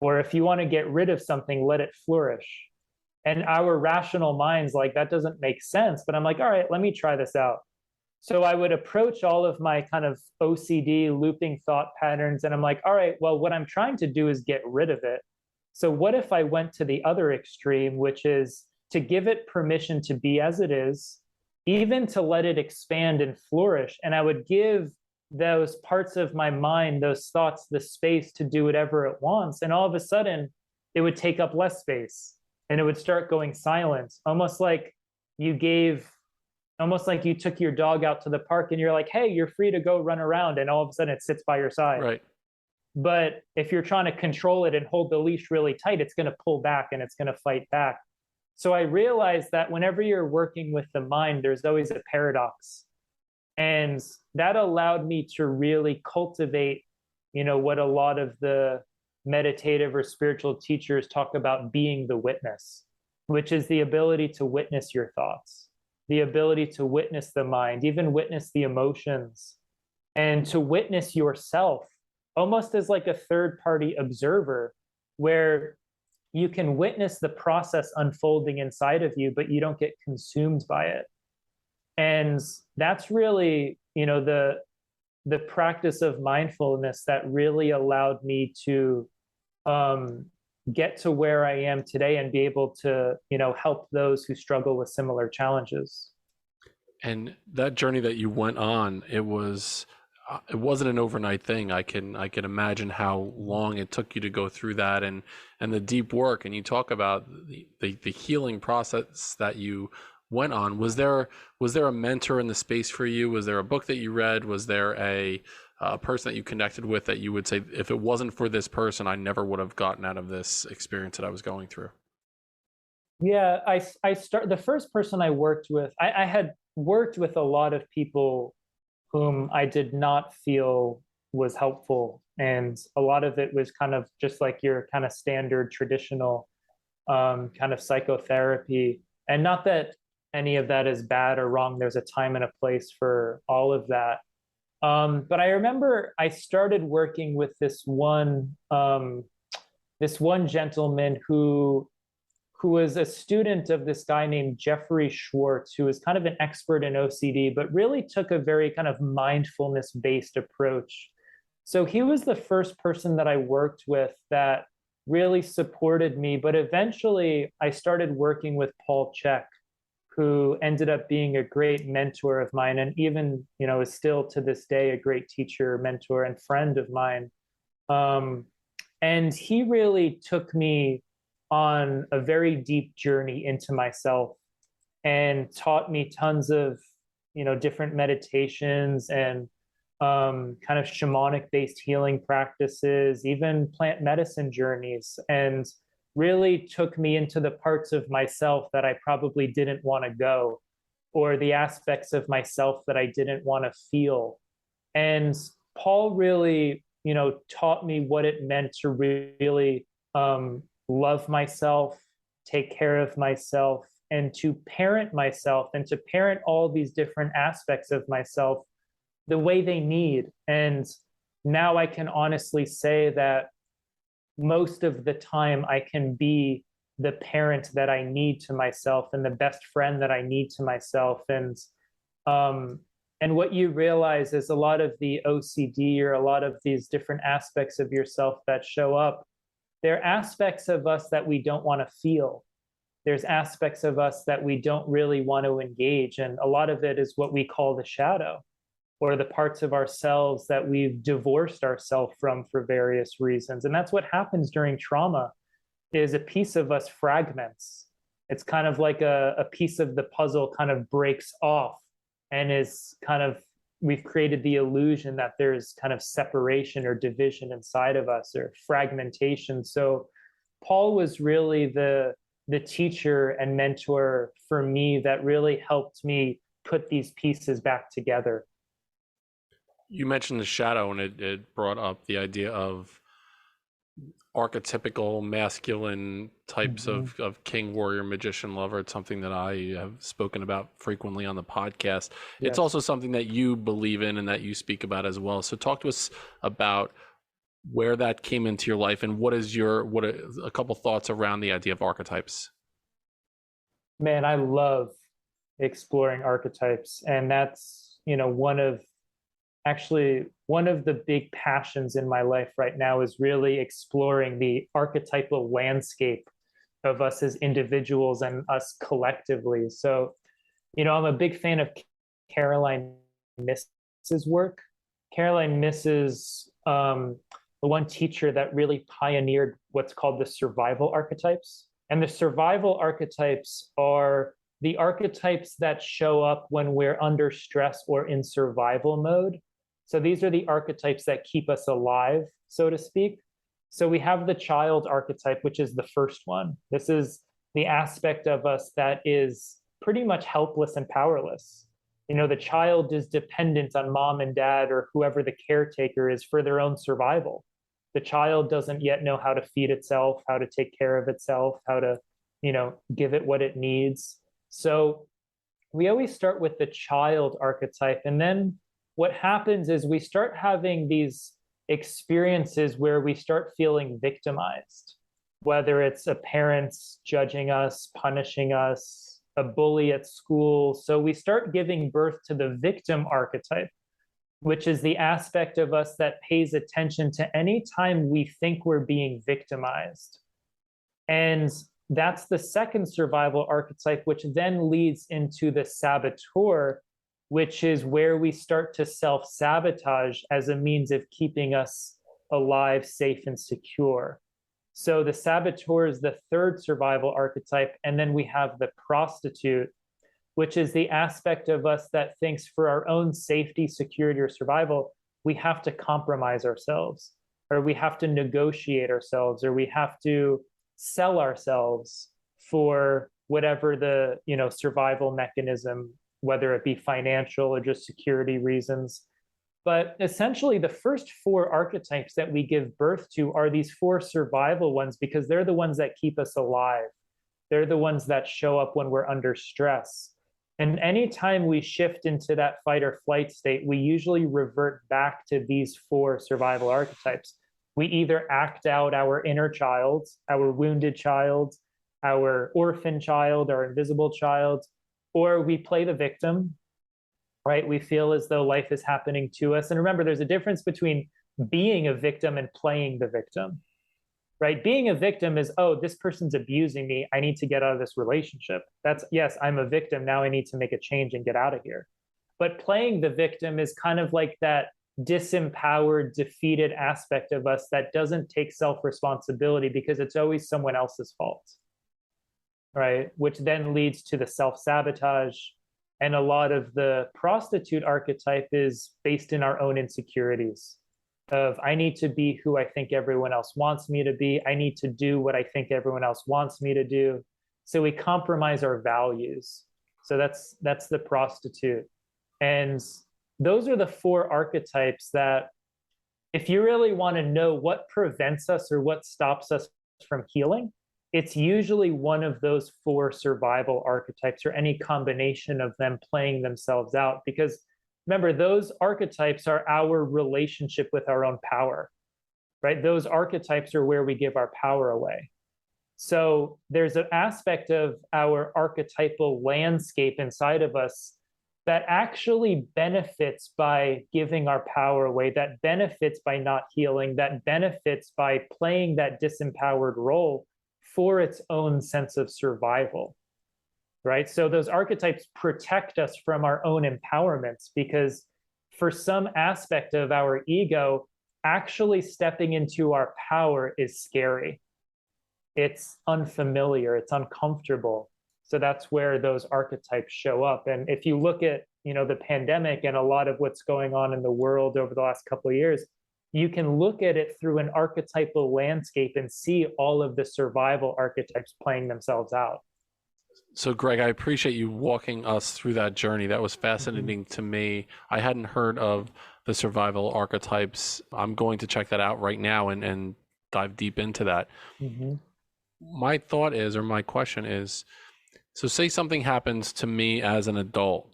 Or if you want to get rid of something, let it flourish. And our rational minds, like, that doesn't make sense. But I'm like, all right, let me try this out. So I would approach all of my kind of OCD looping thought patterns. And I'm like, all right, well, what I'm trying to do is get rid of it. So what if I went to the other extreme, which is to give it permission to be as it is, even to let it expand and flourish. And I would give those parts of my mind, those thoughts, the space to do whatever it wants. And all of a sudden, it would take up less space and it would start going silent, almost like you took your dog out to the park and you're like, hey, you're free to go run around. And all of a sudden it sits by your side. Right. But if you're trying to control it and hold the leash really tight, it's going to pull back and it's going to fight back. So I realized that whenever you're working with the mind, there's always a paradox. And that allowed me to really cultivate, you know, what a lot of the meditative or spiritual teachers talk about, being the witness, which is the ability to witness your thoughts, the ability to witness the mind, even witness the emotions, and to witness yourself almost as like a third-party observer, where you can witness the process unfolding inside of you, but you don't get consumed by it. And that's really, you know, the practice of mindfulness that really allowed me to get to where I am today and be able to, you know, help those who struggle with similar challenges. And that journey that you went on, it wasn't an overnight thing. I can imagine how long it took you to go through that and the deep work. And you talk about the healing process that you went on. Was there a mentor in the space for you? Was there a book that you read? Was there a person that you connected with that you would say, if it wasn't for this person, I never would have gotten out of this experience that I was going through? Yeah, the first person I worked with, I had worked with a lot of people whom I did not feel was helpful. And a lot of it was kind of just like your kind of standard traditional kind of psychotherapy. And not that any of that is bad or wrong. There's a time and a place for all of that. But I remember I started working with this one gentleman who who was a student of this guy named Jeffrey Schwartz, who was kind of an expert in OCD, but really took a very kind of mindfulness-based approach. So he was the first person that I worked with that really supported me. But eventually I started working with Paul Chek, who ended up being a great mentor of mine, and even, is still to this day a great teacher, mentor, and friend of mine. And he really took me on a very deep journey into myself and taught me tons of, different meditations and kind of shamanic based healing practices, even plant medicine journeys, and really took me into the parts of myself that I probably didn't want to go, or the aspects of myself that I didn't want to feel. And Paul really, taught me what it meant to really love myself, take care of myself, and to parent myself, and to parent all these different aspects of myself the way they need. And now I can honestly say that most of the time I can be the parent that I need to myself and the best friend that I need to myself. And what you realize is a lot of the OCD or a lot of these different aspects of yourself that show up, they're aspects of us that we don't want to feel. There's aspects of us that we don't really want to engage. And a lot of it is what we call the shadow, or the parts of ourselves that we've divorced ourselves from for various reasons. And that's what happens during trauma, is a piece of us fragments. It's kind of like a piece of the puzzle kind of breaks off, and is kind of, we've created the illusion that there's kind of separation or division inside of us, or fragmentation. So Paul was really the teacher and mentor for me that really helped me put these pieces back together. You mentioned the shadow, and it brought up the idea of archetypical masculine types of king, warrior, magician, lover. It's something that I have spoken about frequently on the podcast. Yes. It's also something that you believe in and that you speak about as well. So talk to us about where that came into your life, and what are a couple thoughts around the idea of archetypes? Man, I love exploring archetypes, and that's, one of the big passions in my life right now is really exploring the archetypal landscape of us as individuals and us collectively. So, I'm a big fan of Caroline Myss's work. Caroline Myss is the one teacher that really pioneered what's called the survival archetypes. And the survival archetypes are the archetypes that show up when we're under stress or in survival mode. So these are the archetypes that keep us alive, so to speak. So we have the child archetype, which is the first one. This is the aspect of us that is pretty much helpless and powerless. The child is dependent on mom and dad or whoever the caretaker is for their own survival. The child doesn't yet know how to feed itself, how to take care of itself, how to, give it what it needs. So we always start with the child archetype. And then what happens is we start having these experiences where we start feeling victimized, whether it's a parent judging us, punishing us, a bully at school. So we start giving birth to the victim archetype, which is the aspect of us that pays attention to any time we think we're being victimized. And that's the second survival archetype, which then leads into the saboteur, which is where we start to self-sabotage as a means of keeping us alive, safe, and secure. So the saboteur is the third survival archetype. And then we have the prostitute, which is the aspect of us that thinks for our own safety, security, or survival, we have to compromise ourselves, or we have to negotiate ourselves, or we have to sell ourselves for whatever the survival mechanism, whether it be financial or just security reasons. But essentially, the first four archetypes that we give birth to are these four survival ones, because they're the ones that keep us alive. They're the ones that show up when we're under stress. And anytime we shift into that fight or flight state, we usually revert back to these four survival archetypes. We either act out our inner child, our wounded child, our orphan child, our invisible child, or we play the victim, right? We feel as though life is happening to us. And remember, there's a difference between being a victim and playing the victim, right? Being a victim is, oh, this person's abusing me. I need to get out of this relationship. That's, yes, I'm a victim. Now I need to make a change and get out of here. But playing the victim is kind of like that disempowered, defeated aspect of us that doesn't take self-responsibility because it's always someone else's fault, right? Which then leads to the self-sabotage. And a lot of the prostitute archetype is based in our own insecurities of, I need to be who I think everyone else wants me to be. I need to do what I think everyone else wants me to do. So we compromise our values. So that's the prostitute. And those are the 4 archetypes that, if you really want to know what prevents us or what stops us from healing, it's usually one of those 4 survival archetypes or any combination of them playing themselves out. Because remember, those archetypes are our relationship with our own power, right? Those archetypes are where we give our power away. So there's an aspect of our archetypal landscape inside of us that actually benefits by giving our power away, that benefits by not healing, that benefits by playing that disempowered role for its own sense of survival, right? So those archetypes protect us from our own empowerments, because for some aspect of our ego, actually stepping into our power is scary. It's unfamiliar, it's uncomfortable. So that's where those archetypes show up. And if you look at, the pandemic and a lot of what's going on in the world over the last couple of years, you can look at it through an archetypal landscape and see all of the survival archetypes playing themselves out. So, Greg, I appreciate you walking us through that journey. That was fascinating to me. I hadn't heard of the survival archetypes. I'm going to check that out right now and dive deep into that. My thought is, or my question is, so say something happens to me as an adult.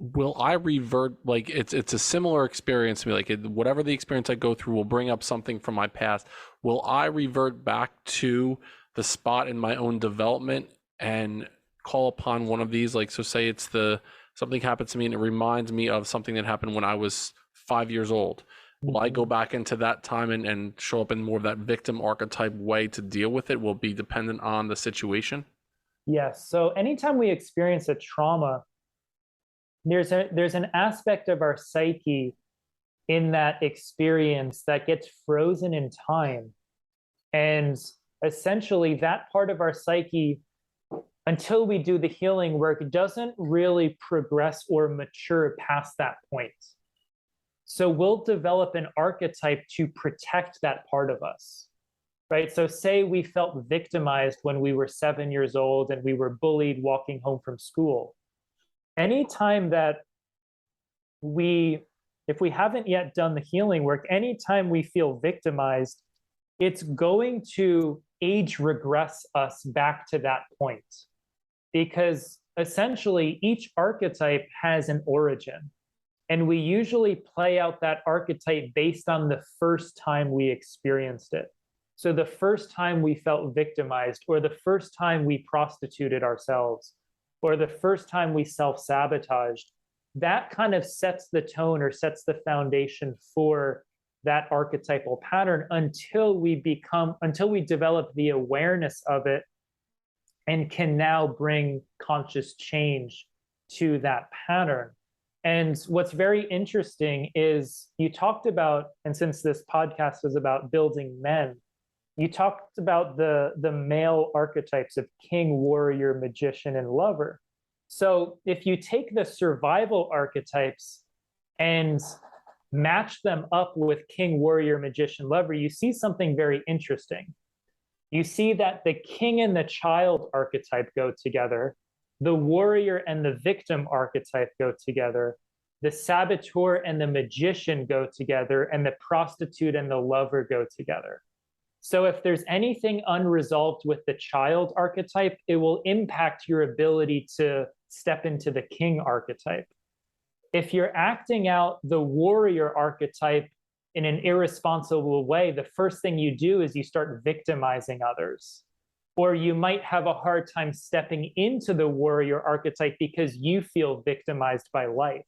Will I revert? Like it's a similar experience to me. Like whatever the experience I go through will bring up something from my past. Will I revert back to the spot in my own development and call upon one of these? Like, so say it's something happens to me and it reminds me of something that happened when I was 5 years old. Will I go back into that time and show up in more of that victim archetype way to deal with it? Will it be dependent on the situation? Yes. So anytime we experience a trauma, there's an aspect of our psyche in that experience that gets frozen in time. And essentially that part of our psyche, until we do the healing work, doesn't really progress or mature past that point. So we'll develop an archetype to protect that part of us, right? So say we felt victimized when we were 7 years old and we were bullied walking home from school. Anytime that if we haven't yet done the healing work, anytime we feel victimized, it's going to age regress us back to that point. Because essentially each archetype has an origin. And we usually play out that archetype based on the first time we experienced it. So the first time we felt victimized, or the first time we prostituted ourselves, or the first time we self-sabotaged, that kind of sets the tone or sets the foundation for that archetypal pattern until we develop the awareness of it and can now bring conscious change to that pattern. And what's very interesting is you talked about, and since this podcast is about building men, you talked about the male archetypes of king, warrior, magician, and lover. So if you take the survival archetypes and match them up with king, warrior, magician, lover, you see something very interesting. You see that the king and the child archetype go together, the warrior and the victim archetype go together, the saboteur and the magician go together, and the prostitute and the lover go together. So if there's anything unresolved with the child archetype, it will impact your ability to step into the king archetype. If you're acting out the warrior archetype in an irresponsible way, the first thing you do is you start victimizing others. Or you might have a hard time stepping into the warrior archetype because you feel victimized by life.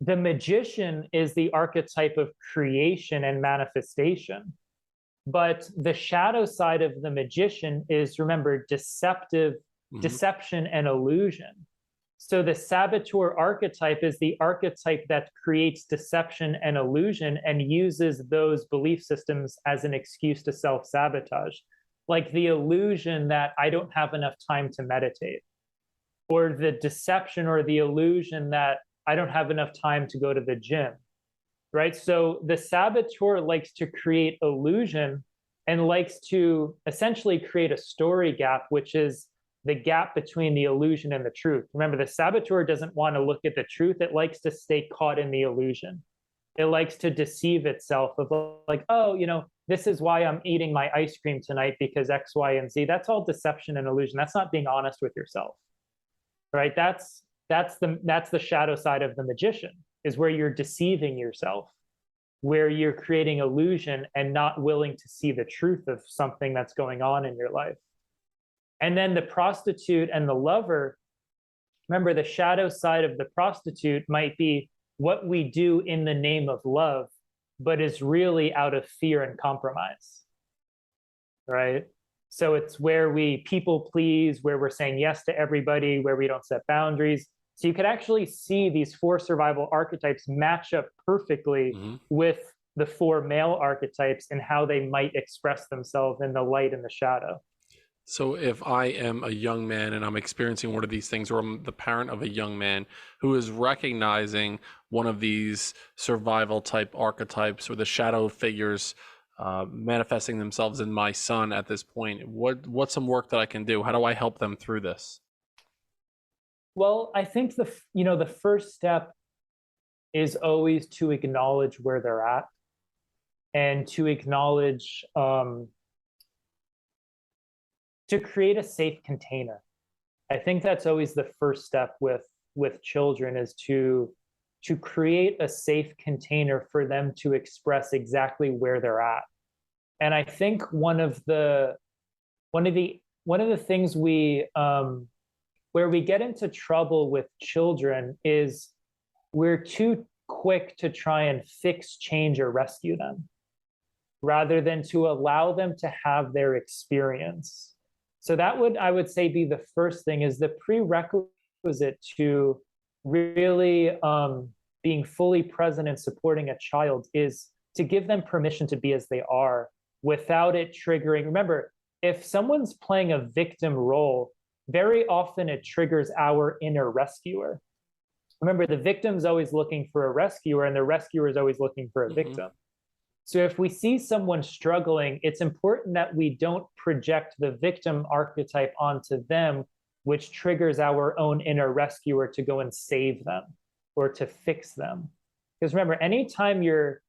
The magician is the archetype of creation and manifestation. But the shadow side of the magician is, remember, deception and illusion. So the saboteur archetype is the archetype that creates deception and illusion and uses those belief systems as an excuse to self-sabotage. Like the illusion that I don't have enough time to meditate, or the deception or the illusion that I don't have enough time to go to the gym, right? So the saboteur likes to create illusion and likes to essentially create a story gap, which is the gap between the illusion and the truth. Remember, the saboteur doesn't want to look at the truth. It likes to stay caught in the illusion. It likes to deceive itself of like, oh, this is why I'm eating my ice cream tonight because X, Y, and Z. That's all deception and illusion. That's not being honest with yourself, right? That's the shadow side of the magician, is where you're deceiving yourself, where you're creating illusion and not willing to see the truth of something that's going on in your life. And then the prostitute and the lover, remember, the shadow side of the prostitute might be what we do in the name of love, but is really out of fear and compromise, right? So it's where we people please, where we're saying yes to everybody, where we don't set boundaries. So you could actually see these 4 survival archetypes match up perfectly with the 4 male archetypes and how they might express themselves in the light and the shadow. So if I am a young man and I'm experiencing one of these things, or I'm the parent of a young man who is recognizing one of these survival type archetypes or the shadow figures manifesting themselves in my son at this point, what's some work that I can do? How do I help them through this? Well, I think the first step is always to acknowledge where they're at and to acknowledge, to create a safe container. I think that's always the first step with children, is to create a safe container for them to express exactly where they're at. And I think one of the things where we get into trouble with children is we're too quick to try and fix, change, or rescue them, rather than to allow them to have their experience. So that would, I would say, be the first thing, is the prerequisite to really being fully present and supporting a child is to give them permission to be as they are without it triggering. Remember, if someone's playing a victim role, very often it triggers our inner rescuer. Remember, the victim's always looking for a rescuer and the rescuer is always looking for a victim. So if we see someone struggling, it's important that we don't project the victim archetype onto them, which triggers our own inner rescuer to go and save them or to fix them. Because remember, anytime you're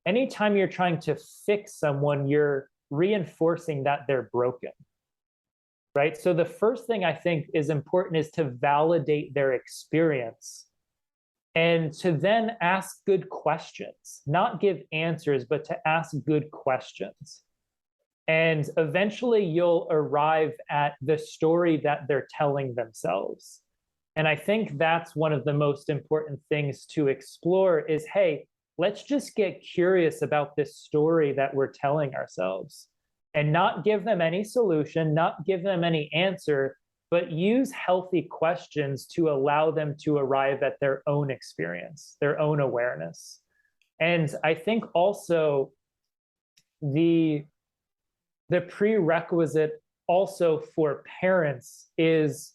trying to fix someone, you're reinforcing that they're broken. Right? So the first thing I think is important is to validate their experience and to then ask good questions, not give answers, but to ask good questions. And eventually you'll arrive at the story that they're telling themselves. And I think that's one of the most important things to explore is, hey, let's just get curious about this story that we're telling ourselves. And not give them any solution, not give them any answer, but use healthy questions to allow them to arrive at their own experience, their own awareness. And I think also the prerequisite also for parents is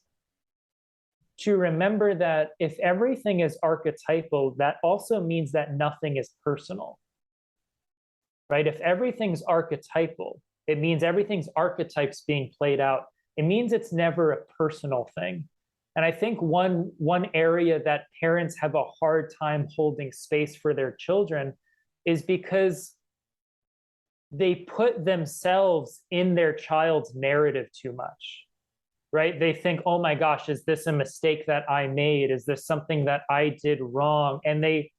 to remember that if everything is archetypal, that also means that nothing is personal, right? If everything's archetypal, it means everything's archetypes being played out. It means it's never a personal thing. And I think one area that parents have a hard time holding space for their children is because they put themselves in their child's narrative too much, right? They think, oh my gosh, is this a mistake that I made? Is this something that I did wrong? And they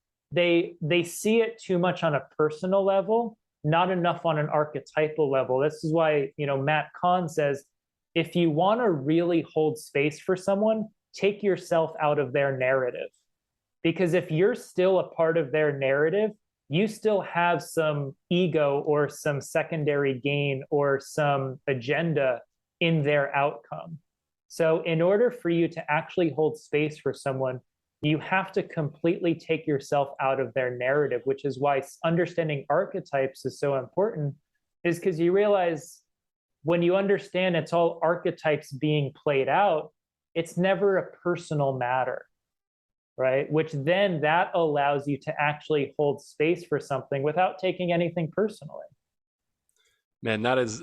see it too much on a personal level, not enough on an archetypal level. This is why, Matt Kahn says, if you want to really hold space for someone, take yourself out of their narrative. Because if you're still a part of their narrative, you still have some ego or some secondary gain or some agenda in their outcome. So in order for you to actually hold space for someone, you have to completely take yourself out of their narrative, which is why understanding archetypes is so important, is because you realize when you understand it's all archetypes being played out, it's never a personal matter, right? Which then that allows you to actually hold space for something without taking anything personally. Man, that is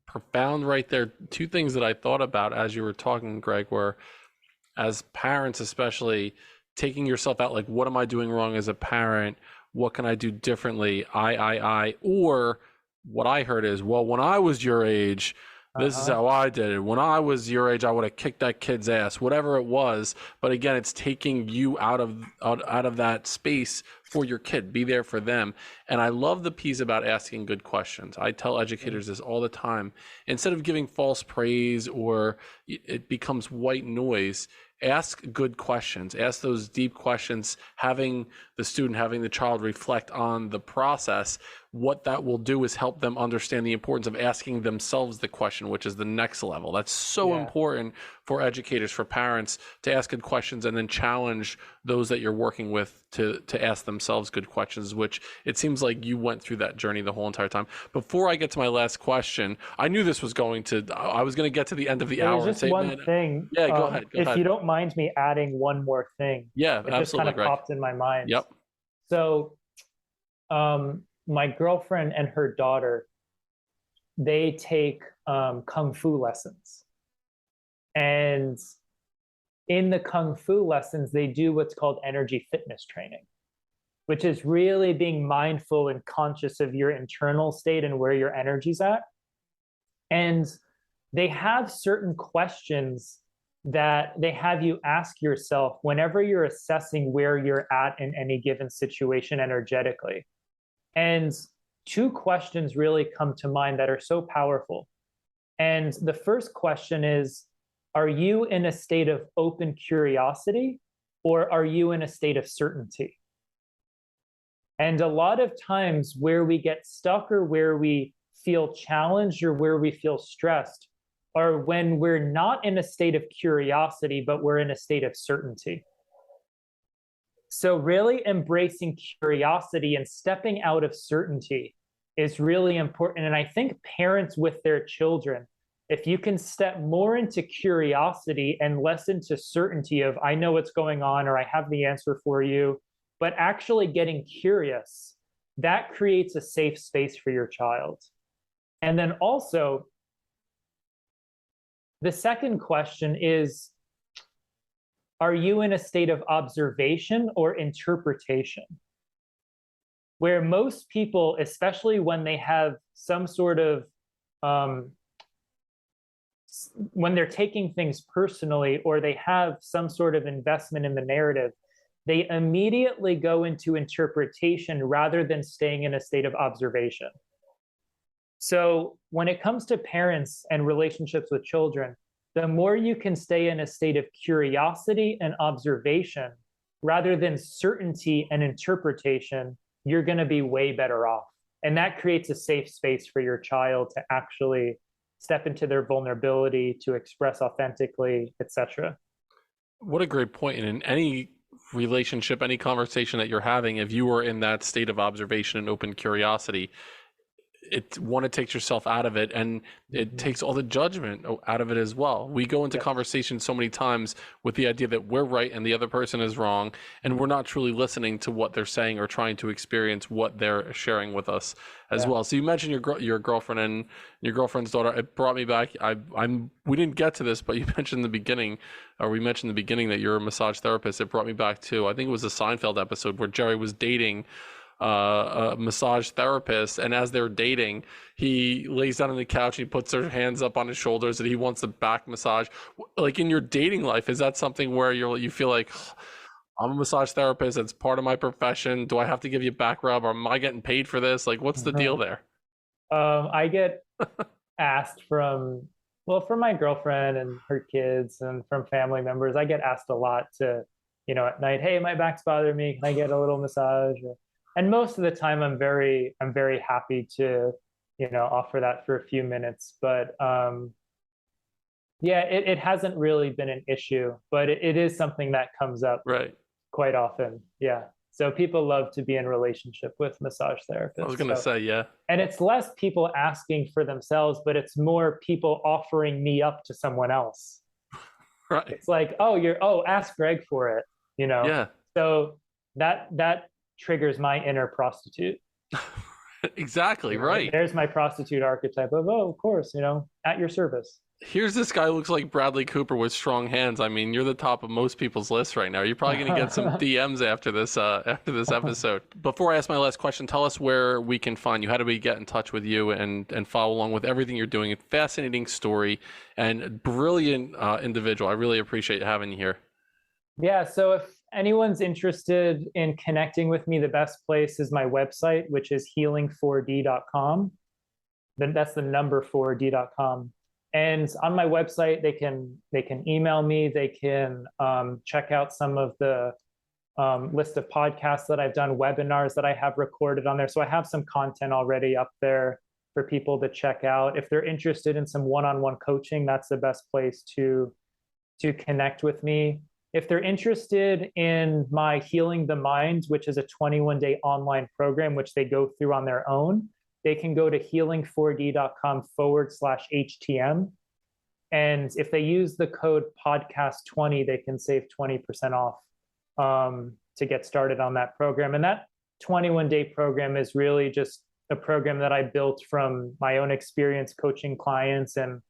profound right there. Two things that I thought about as you were talking, Greg, were as parents, especially taking yourself out, like, what am I doing wrong as a parent? What can I do differently? Or what I heard is, well, when I was your age, this is how I did it. When I was your age, I would have kicked that kid's ass, whatever it was. But again, it's taking you out of that space for your kid. Be there for them. And I love the piece about asking good questions. I tell educators this all the time. Instead of giving false praise or it becomes white noise, ask good questions. Ask those deep questions, having the child reflect on the process. What that will do is help them understand the importance of asking themselves the question, which is the next level. That's so important for educators, for parents, to ask good questions and then challenge those that you're working with to ask themselves good questions, which it seems like you went through that journey the whole entire time. Before I get to my last question, I knew this was I was going to get to the end of the hour. There's just one thing. Yeah, go ahead. If you don't mind me adding one more thing. Yeah, it absolutely, just kind of popped in my mind. Yep. So my girlfriend and her daughter, they take Kung Fu lessons. And in the Kung Fu lessons, they do what's called energy fitness training, which is really being mindful and conscious of your internal state and where your energy's at. And they have certain questions that they have you ask yourself whenever you're assessing where you're at in any given situation energetically. And two questions really come to mind that are so powerful. And the first question is, are you in a state of open curiosity or are you in a state of certainty? And a lot of times where we get stuck or where we feel challenged or where we feel stressed are when we're not in a state of curiosity, but we're in a state of certainty. So really embracing curiosity and stepping out of certainty is really important. And I think parents with their children, if you can step more into curiosity and less into certainty of, I know what's going on, or I have the answer for you, but actually getting curious, that creates a safe space for your child. And then also, the second question is, are you in a state of observation or interpretation? Where most people, especially when they have some sort of, when they're taking things personally or they have some sort of investment in the narrative, they immediately go into interpretation rather than staying in a state of observation. So when it comes to parents and relationships with children, the more you can stay in a state of curiosity and observation rather than certainty and interpretation, you're going to be way better off. And that creates a safe space for your child to actually step into their vulnerability, to express authentically, etc. What a great point. And in any relationship, any conversation that you're having, if you are in that state of observation and open curiosity, it takes yourself out of it, and it takes all the judgment out of it as well. We go into conversations so many times with the idea that we're right and the other person is wrong, and we're not truly listening to what they're saying or trying to experience what they're sharing with us as well. So you mentioned your girlfriend and your girlfriend's daughter. It brought me back. We didn't get to this, but you mentioned in the beginning, or we mentioned in the beginning, that you're a massage therapist. It brought me back to, I think it was a Seinfeld episode where Jerry was dating a massage therapist, and as they're dating, he lays down on the couch and he puts her hands up on his shoulders and he wants a back massage. Like, in your dating life, is that something where you feel like, I'm a massage therapist. It's part of my profession. Do I have to give you a back rub, or am I getting paid for this? Like, what's the deal there? I get asked from my girlfriend and her kids and from family members. I get asked a lot to, at night, hey, my back's bothering me. Can I get a little massage? And most of the time I'm very happy to, offer that for a few minutes. But yeah, it hasn't really been an issue, but it is something that comes up Right. quite often. Yeah. So people love to be in relationship with massage therapists. I was going to say, yeah. And it's less people asking for themselves, but it's more people offering me up to someone else. Right. It's like, ask Greg for it, Yeah. So that triggers my inner prostitute. Exactly. Right. There's my prostitute archetype of, of course, at your service. Here's this guy who looks like Bradley Cooper with strong hands. I mean, you're the top of most people's lists right now. You're probably going to get some DMs after this episode. Before I ask my last question, tell us where we can find you. How do we get in touch with you and follow along with everything you're doing? A fascinating story and brilliant individual. I really appreciate having you here. Yeah. So if anyone's interested in connecting with me, the best place is my website, which is healing4d.com. Then that's the number 4d.com. And on my website, they can email me. They can check out some of the list of podcasts that I've done, webinars that I have recorded on there. So I have some content already up there for people to check out. If they're interested in some one-on-one coaching, that's the best place to connect with me. If they're interested in my Healing the Mind, which is a 21-day online program, which they go through on their own, they can go to healing4d.com/HTM. And if they use the code podcast20, they can save 20% off to get started on that program. And that 21-day program is really just a program that I built from my own experience coaching clients and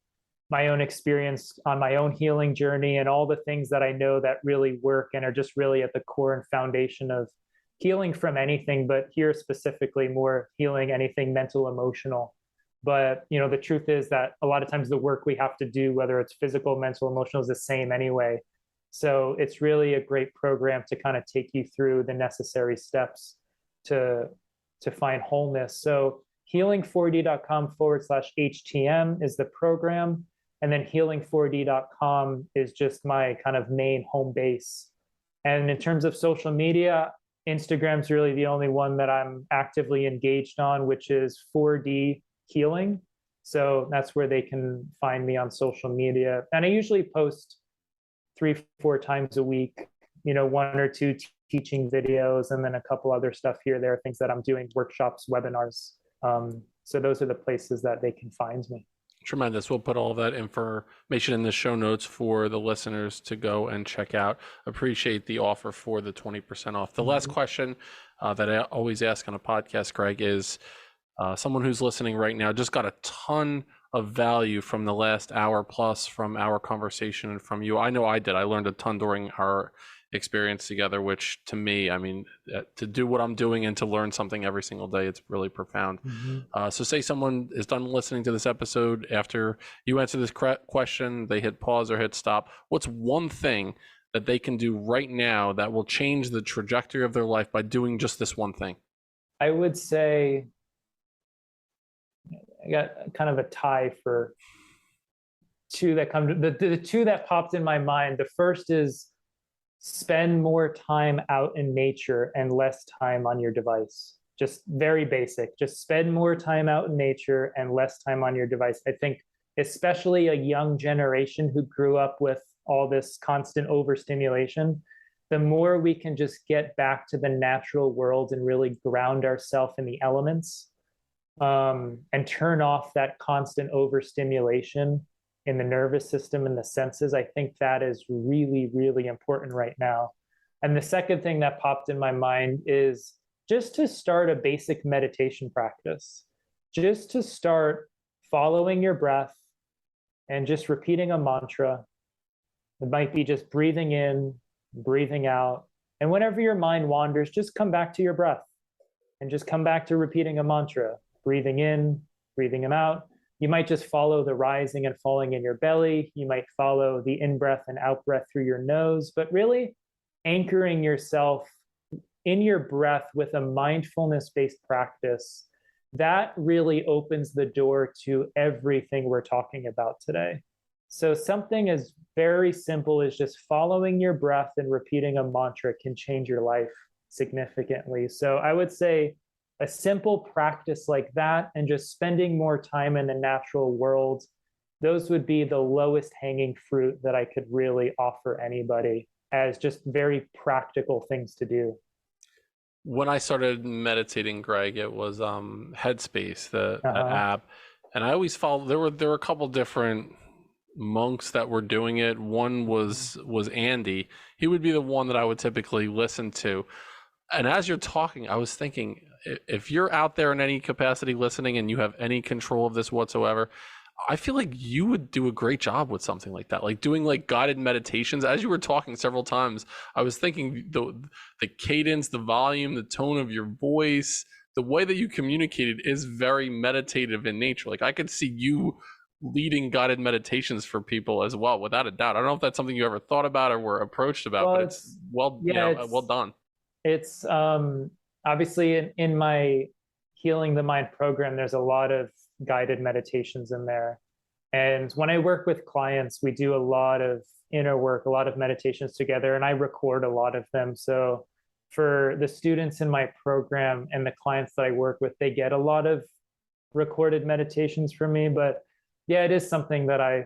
my own experience on my own healing journey and all the things that I know that really work and are just really at the core and foundation of healing from anything, but here specifically more healing anything mental, emotional. But, the truth is that a lot of times the work we have to do, whether it's physical, mental, emotional, is the same anyway. So it's really a great program to kind of take you through the necessary steps to find wholeness. So healing4d.com/HTM is the program. And then healing4d.com is just my kind of main home base. And in terms of social media, Instagram's really the only one that I'm actively engaged on, which is 4D Healing. So that's where they can find me on social media. And I usually post 3-4 times a week, 1 or 2 teaching videos, and then a couple other stuff here, there, things that I'm doing, workshops, webinars. So those are the places that they can find me. Tremendous. We'll put all that information in the show notes for the listeners to go and check out. Appreciate the offer for the 20% off. The last question that I always ask on a podcast, Greg, is someone who's listening right now just got a ton of value from the last hour plus from our conversation and from you. I know I did. I learned a ton during our experience together, which to me, I mean, to do what I'm doing and to learn something every single day, it's really profound. So say someone is done listening to this episode after you answer this question, they hit pause or hit stop. What's one thing that they can do right now that will change the trajectory of their life by doing just this one thing? I would say I got kind of a tie for two that come to the two that popped in my mind. The first is spend more time out in nature and less time on your device. Just very basic. Just spend more time out in nature and less time on your device. I think especially a young generation who grew up with all this constant overstimulation, the more we can just get back to the natural world and really ground ourselves in the elements, and turn off that constant overstimulation in the nervous system and the senses, I think that is really, really important right now. And the second thing that popped in my mind is just to start a basic meditation practice, just to start following your breath and just repeating a mantra. It might be just breathing in, breathing out. And whenever your mind wanders, just come back to your breath and just come back to repeating a mantra, breathing in, breathing them out. You might just follow the rising and falling in your belly. You might follow the in-breath and out-breath through your nose, but really anchoring yourself in your breath with a mindfulness-based practice, that really opens the door to everything we're talking about today. So something as very simple as just following your breath and repeating a mantra can change your life significantly. So I would say a simple practice like that, and just spending more time in the natural world, those would be the lowest hanging fruit that I could really offer anybody as just very practical things to do. When I started meditating, Greg, it was Headspace, that app, and I always followed. There were a couple different monks that were doing it. One was Andy. He would be the one that I would typically listen to. And as you're talking, I was thinking, if you're out there in any capacity listening and you have any control of this whatsoever, I feel like you would do a great job with something like that, like doing like guided meditations. As you were talking several times, I was thinking the cadence, the volume, the tone of your voice, the way that you communicated is very meditative in nature. Like I could see you leading guided meditations for people as well, without a doubt. I don't know if that's something you ever thought about or were approached about, but it's well done. It's obviously in my Healing the Mind program, there's a lot of guided meditations in there. And when I work with clients, we do a lot of inner work, a lot of meditations together, and I record a lot of them. So for the students in my program and the clients that I work with, they get a lot of recorded meditations from me. But yeah, it is something that I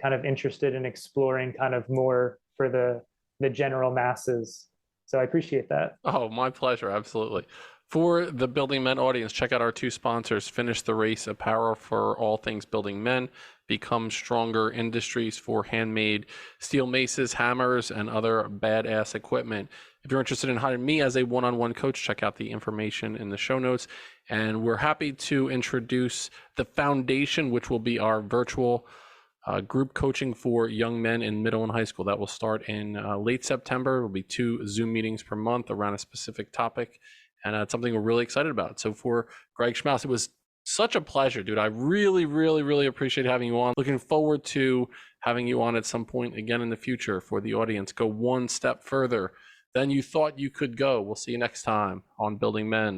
kind of interested in exploring kind of more for the general masses. So I appreciate that. Oh, my pleasure. Absolutely. For the Building Men audience, check out our two sponsors, Finish the Race, apparel for all things building men, Become Stronger Industries for handmade steel maces, hammers, and other badass equipment. If you're interested in hiring me as a one-on-one coach, check out the information in the show notes. And we're happy to introduce the Foundation, which will be our virtual group coaching for young men in middle and high school. That will start in late September. It will be 2 Zoom meetings per month around a specific topic. And it's something we're really excited about. So for Greg Schmaus, it was such a pleasure, dude. I really, really, really appreciate having you on. Looking forward to having you on at some point again in the future for the audience. Go one step further than you thought you could go. We'll see you next time on Building Men.